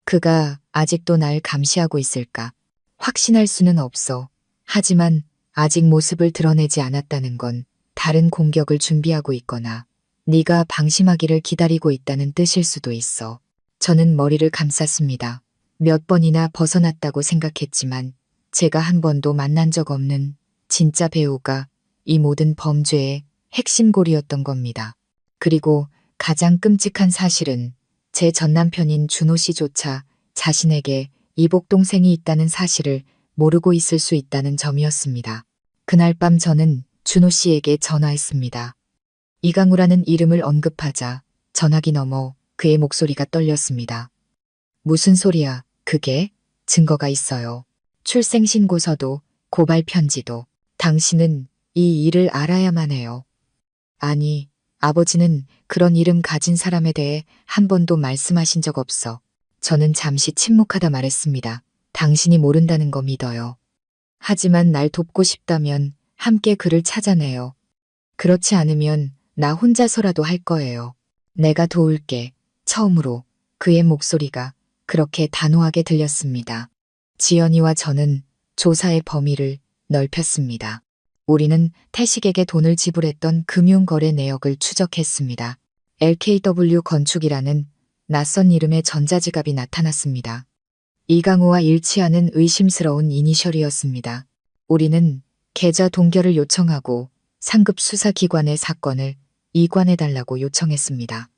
그가 아직도 날 감시하고 있을까? 확신할 수는 없어. 하지만 아직 모습을 드러내지 않았다는 건 다른 공격을 준비하고 있거나 네가 방심하기를 기다리고 있다는 뜻일 수도 있어. 저는 머리를 감쌌습니다. 몇 번이나 벗어났다고 생각했지만 제가 한 번도 만난 적 없는 진짜 배우가 이 모든 범죄의 핵심골이었던 겁니다. 그리고 가장 끔찍한 사실은 제 전남편인 준호 씨조차 자신에게 이복동생이 있다는 사실을 모르고 있을 수 있다는 점이었습니다. 그날 밤 저는 준호 씨에게 전화했습니다. 이강우라는 이름을 언급하자 전화기 너머 그의 목소리가 떨렸습니다. 무슨 소리야, 그게? 증거가 있어요. 출생신고서도 고발 편지도. 당신은 이 일을 알아야만 해요. 아니, 아버지는 그런 이름 가진 사람에 대해 한 번도 말씀하신 적 없어. 저는 잠시 침묵하다 말했습니다. 당신이 모른다는 거 믿어요. 하지만 날 돕고 싶다면 함께 그를 찾아내요. 그렇지 않으면 나 혼자서라도 할 거예요. 내가 도울게. 처음으로 그의 목소리가 그렇게 단호하게 들렸습니다. 지연이와 저는 조사의 범위를 넓혔습니다. 우리는 태식에게 돈을 지불했던 금융거래 내역을 추적했습니다. LKW 건축이라는 낯선 이름의 전자지갑이 나타났습니다. 이강우와 일치하는 의심스러운 이니셜이었습니다. 우리는 계좌 동결을 요청하고 상급 수사기관의 사건을 이관해달라고 요청했습니다.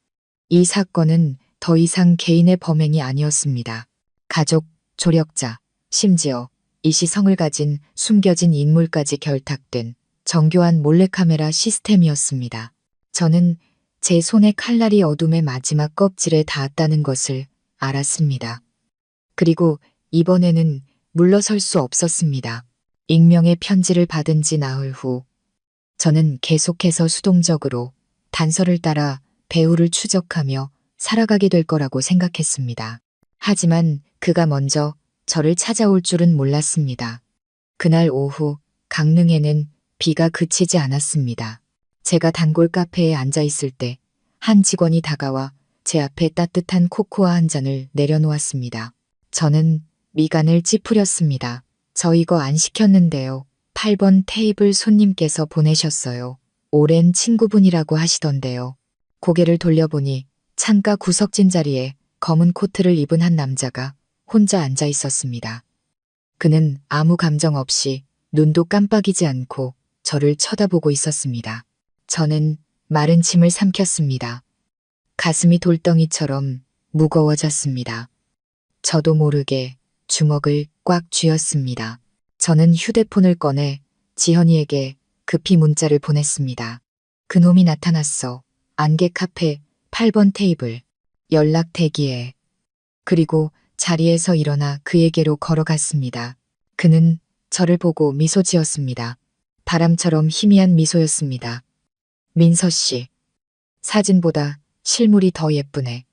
이 사건은 더 이상 개인의 범행이 아니었습니다. 가족, 조력자, 심지어 이시 성을 가진 숨겨진 인물까지 결탁된 정교한 몰래카메라 시스템이었습니다. 저는 제 손에 칼날이 어둠의 마지막 껍질에 닿았다는 것을 알았습니다. 그리고 이번에는 물러설 수 없었습니다. 익명의 편지를 받은 지 나흘 후 저는 계속해서 수동적으로 단서를 따라 배우를 추적하며 살아가게 될 거라고 생각했습니다. 하지만 그가 먼저 저를 찾아올 줄은 몰랐습니다. 그날 오후 강릉에는 비가 그치지 않았습니다. 제가 단골 카페에 앉아 있을 때 한 직원이 다가와 제 앞에 따뜻한 코코아 한 잔을 내려놓았습니다. 저는 미간을 찌푸렸습니다. 저 이거 안 시켰는데요. 8번 테이블 손님께서 보내셨어요. 오랜 친구분이라고 하시던데요. 고개를 돌려보니 창가 구석진 자리에 검은 코트를 입은 한 남자가 혼자 앉아 있었습니다. 그는 아무 감정 없이 눈도 깜빡이지 않고 저를 쳐다보고 있었습니다. 저는 마른 침을 삼켰습니다. 가슴이 돌덩이처럼 무거워졌습니다. 저도 모르게 주먹을 꽉 쥐었습니다. 저는 휴대폰을 꺼내 지현이에게 급히 문자를 보냈습니다. 그놈이 나타났어. 안개 카페 8번 테이블. 연락 대기해. 그리고 자리에서 일어나 그에게로 걸어갔습니다. 그는 저를 보고 미소 지었습니다. 바람처럼 희미한 미소였습니다. 민서 씨. 사진보다 실물이 더 예쁘네.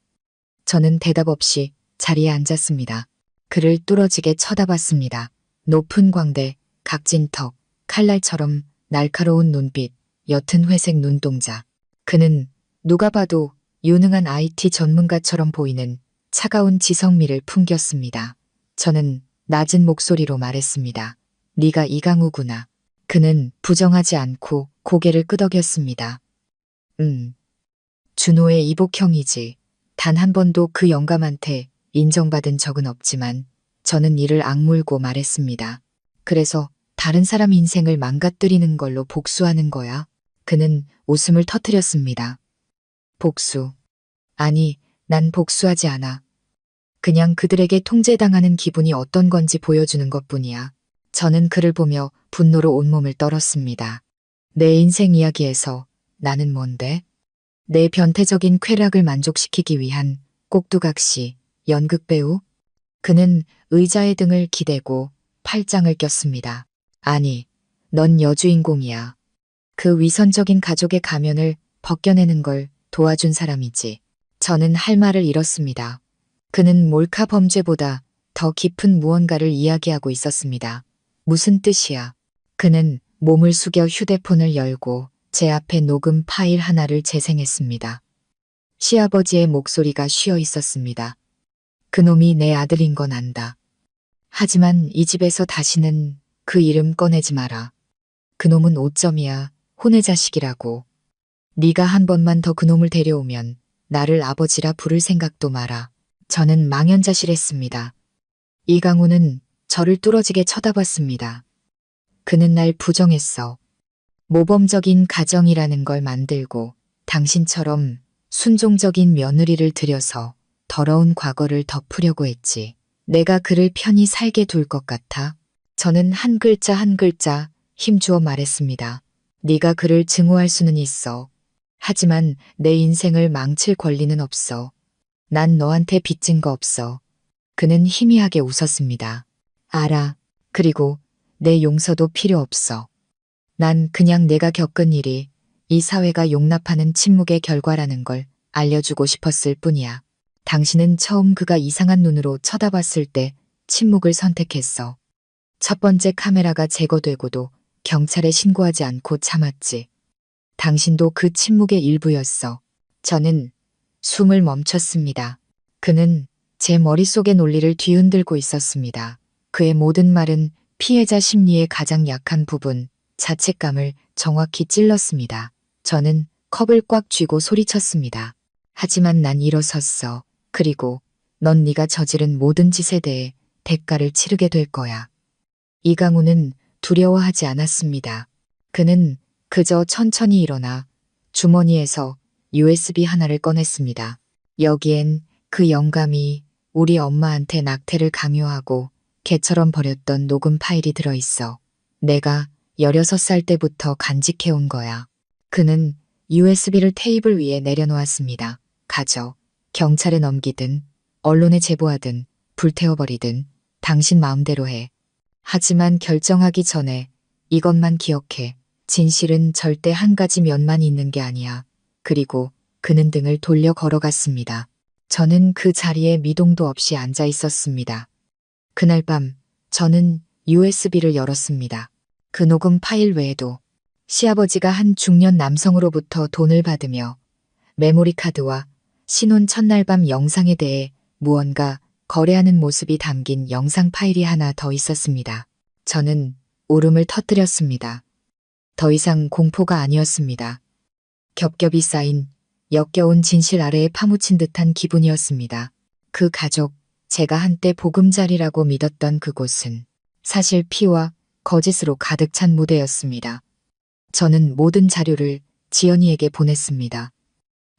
저는 대답 없이 자리에 앉았습니다. 그를 뚫어지게 쳐다봤습니다. 높은 광대, 각진 턱, 칼날처럼 날카로운 눈빛, 옅은 회색 눈동자. 그는 누가 봐도 유능한 IT 전문가처럼 보이는 차가운 지성미를 풍겼습니다. 저는 낮은 목소리로 말했습니다. 네가 이강우구나. 그는 부정하지 않고 고개를 끄덕였습니다. 준호의 이복형이지. 단 한 번도 그 영감한테 인정받은 적은 없지만 저는 이를 악물고 말했습니다. 그래서 다른 사람 인생을 망가뜨리는 걸로 복수하는 거야. 그는 웃음을 터뜨렸습니다. 복수. 아니, 난 복수하지 않아. 그냥 그들에게 통제당하는 기분이 어떤 건지 보여주는 것뿐이야. 저는 그를 보며 분노로 온몸을 떨었습니다. 내 인생 이야기에서 나는 뭔데? 내 변태적인 쾌락을 만족시키기 위한 꼭두각시 연극배우? 그는 의자에 등을 기대고 팔짱을 꼈습니다. 아니, 넌 여주인공이야. 그 위선적인 가족의 가면을 벗겨내는 걸 도와준 사람이지. 저는 할 말을 잃었습니다. 그는 몰카 범죄보다 더 깊은 무언가를 이야기하고 있었습니다. 무슨 뜻이야? 그는 몸을 숙여 휴대폰을 열고 제 앞에 녹음 파일 하나를 재생했습니다. 시아버지의 목소리가 쉬어 있었습니다. 그놈이 내 아들인 건 안다. 하지만 이 집에서 다시는 그 이름 꺼내지 마라. 그놈은 오점이야. 혼의 자식이라고. 네가 한 번만 더 그놈을 데려오면 나를 아버지라 부를 생각도 마라. 저는 망연자실했습니다. 이강우는 저를 뚫어지게 쳐다봤습니다. 그는 날 부정했어. 모범적인 가정이라는 걸 만들고 당신처럼 순종적인 며느리를 들여서 더러운 과거를 덮으려고 했지. 내가 그를 편히 살게 둘 것 같아? 저는 한 글자 한 글자 힘주어 말했습니다. 네가 그를 증오할 수는 있어. 하지만 내 인생을 망칠 권리는 없어. 난 너한테 빚진 거 없어. 그는 희미하게 웃었습니다. 알아. 그리고 내 용서도 필요 없어. 난 그냥 내가 겪은 일이 이 사회가 용납하는 침묵의 결과라는 걸 알려주고 싶었을 뿐이야. 당신은 처음 그가 이상한 눈으로 쳐다봤을 때 침묵을 선택했어. 첫 번째 카메라가 제거되고도 경찰에 신고하지 않고 참았지. 당신도 그 침묵의 일부였어. 저는 숨을 멈췄습니다. 그는 제 머릿속의 논리를 뒤흔들고 있었습니다. 그의 모든 말은 피해자 심리의 가장 약한 부분, 자책감을 정확히 찔렀습니다. 저는 컵을 꽉 쥐고 소리쳤습니다. 하지만 난 일어섰어. 그리고 넌 네가 저지른 모든 짓에 대해 대가를 치르게 될 거야. 이강우는 두려워하지 않았습니다. 그는 그저 천천히 일어나 주머니에서 USB 하나를 꺼냈습니다. 여기엔 그 영감이 우리 엄마한테 낙태를 강요하고 개처럼 버렸던 녹음 파일이 들어있어. 내가 16살 때부터 간직해온 거야. 그는 USB를 테이블 위에 내려놓았습니다. 가져. 경찰에 넘기든 언론에 제보하든 불태워버리든 당신 마음대로 해. 하지만 결정하기 전에 이것만 기억해. 진실은 절대 한 가지 면만 있는 게 아니야. 그리고 그는 등을 돌려 걸어갔습니다. 저는 그 자리에 미동도 없이 앉아 있었습니다. 그날 밤 저는 USB를 열었습니다. 그 녹음 파일 외에도 시아버지가 한 중년 남성으로부터 돈을 받으며 메모리 카드와 신혼 첫날 밤 영상에 대해 무언가 거래하는 모습이 담긴 영상 파일이 하나 더 있었습니다. 저는 울음을 터뜨렸습니다. 더 이상 공포가 아니었습니다. 겹겹이 쌓인 역겨운 진실 아래에 파묻힌 듯한 기분이었습니다. 그 가족, 제가 한때 보금자리라고 믿었던 그곳은 사실 피와 거짓으로 가득 찬 무대였습니다. 저는 모든 자료를 지연이에게 보냈습니다.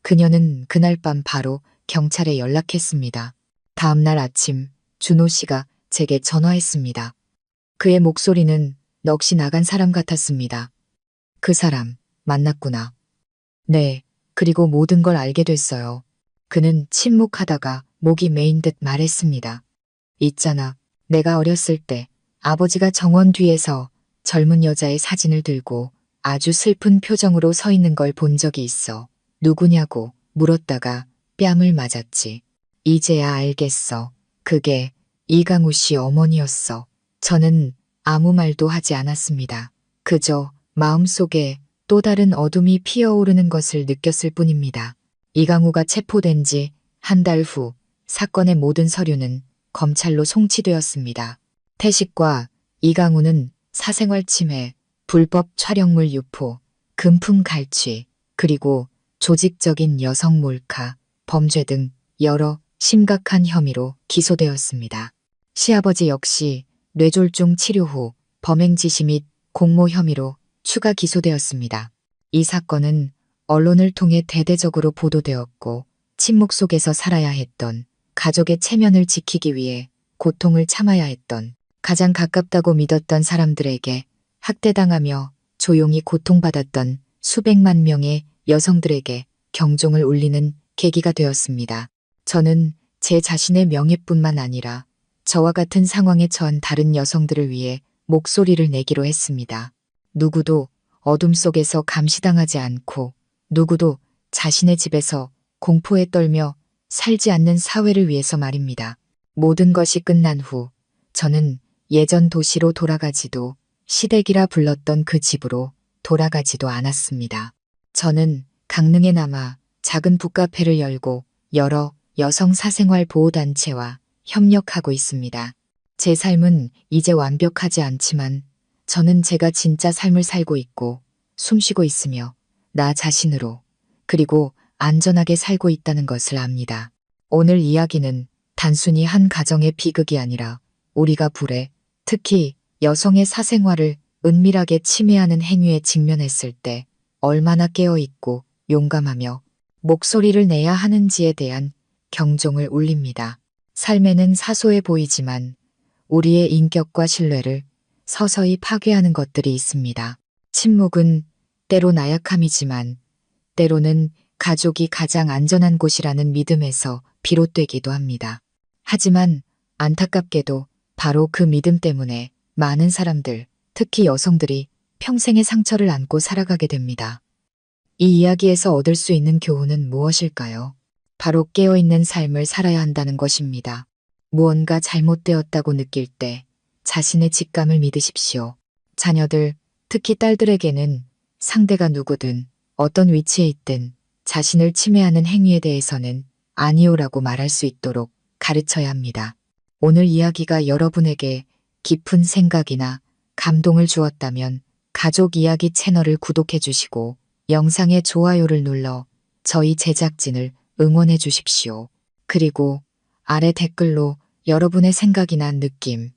그녀는 그날 밤 바로 경찰에 연락했습니다. 다음날 아침 준호 씨가 제게 전화했습니다. 그의 목소리는 넋이 나간 사람 같았습니다. 그 사람 만났구나. 네, 그리고 모든 걸 알게 됐어요. 그는 침묵하다가 목이 메인 듯 말했습니다. 있잖아, 내가 어렸을 때 아버지가 정원 뒤에서 젊은 여자의 사진을 들고 아주 슬픈 표정으로 서 있는 걸 본 적이 있어. 누구냐고 물었다가 뺨을 맞았지. 이제야 알겠어. 그게 이강우 씨 어머니였어. 저는 아무 말도 하지 않았습니다. 그저 마음속에 또 다른 어둠이 피어오르는 것을 느꼈을 뿐입니다. 이강우가 체포된 지 한 달 후 사건의 모든 서류는 검찰로 송치되었습니다. 태식과 이강우는 사생활 침해, 불법 촬영물 유포, 금품 갈취, 그리고 조직적인 여성 몰카, 범죄 등 여러 심각한 혐의로 기소되었습니다. 시아버지 역시 뇌졸중 치료 후 범행 지시 및 공모 혐의로 추가 기소되었습니다. 이 사건은 언론을 통해 대대적으로 보도되었고 침묵 속에서 살아야 했던 가족의 체면을 지키기 위해 고통을 참아야 했던 가장 가깝다고 믿었던 사람들에게 학대당하며 조용히 고통받았던 수백만 명의 여성들에게 경종을 울리는 계기가 되었습니다. 저는 제 자신의 명예뿐만 아니라 저와 같은 상황에 처한 다른 여성들을 위해 목소리를 내기로 했습니다. 누구도 어둠 속에서 감시당하지 않고 누구도 자신의 집에서 공포에 떨며 살지 않는 사회를 위해서 말입니다. 모든 것이 끝난 후 저는 예전 도시로 돌아가지도 시댁이라 불렀던 그 집으로 돌아가지도 않았습니다. 저는 강릉에 남아 작은 북카페를 열고 여러 여성 사생활 보호단체와 협력하고 있습니다. 제 삶은 이제 완벽하지 않지만 저는 제가 진짜 삶을 살고 있고 숨쉬고 있으며 나 자신으로 그리고 안전하게 살고 있다는 것을 압니다. 오늘 이야기는 단순히 한 가정의 비극이 아니라 우리가 불에, 특히 여성의 사생활을 은밀하게 침해하는 행위에 직면했을 때 얼마나 깨어있고 용감하며 목소리를 내야 하는지에 대한 경종을 울립니다. 삶에는 사소해 보이지만 우리의 인격과 신뢰를 서서히 파괴하는 것들이 있습니다. 침묵은 때로 나약함이지만 때로는 가족이 가장 안전한 곳이라는 믿음에서 비롯되기도 합니다. 하지만 안타깝게도 바로 그 믿음 때문에 많은 사람들, 특히 여성들이 평생의 상처를 안고 살아가게 됩니다. 이 이야기에서 얻을 수 있는 교훈은 무엇일까요? 바로 깨어있는 삶을 살아야 한다는 것입니다. 무언가 잘못되었다고 느낄 때 자신의 직감을 믿으십시오. 자녀들, 특히 딸들에게는 상대가 누구든 어떤 위치에 있든 자신을 침해하는 행위에 대해서는 아니오라고 말할 수 있도록 가르쳐야 합니다. 오늘 이야기가 여러분에게 깊은 생각이나 감동을 주었다면 가족 이야기 채널을 구독해 주시고 영상에 좋아요를 눌러 저희 제작진을 응원해 주십시오. 그리고 아래 댓글로 여러분의 생각이나 느낌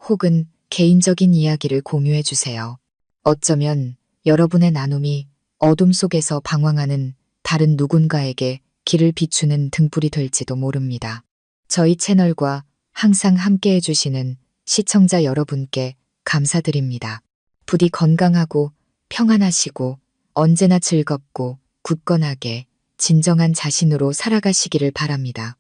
혹은 개인적인 이야기를 공유해 주세요. 어쩌면 여러분의 나눔이 어둠 속에서 방황하는 다른 누군가에게 길을 비추는 등불이 될지도 모릅니다. 저희 채널과 항상 함께 해주시는 시청자 여러분께 감사드립니다. 부디 건강하고 평안하시고 언제나 즐겁고 굳건하게 진정한 자신으로 살아가시기를 바랍니다.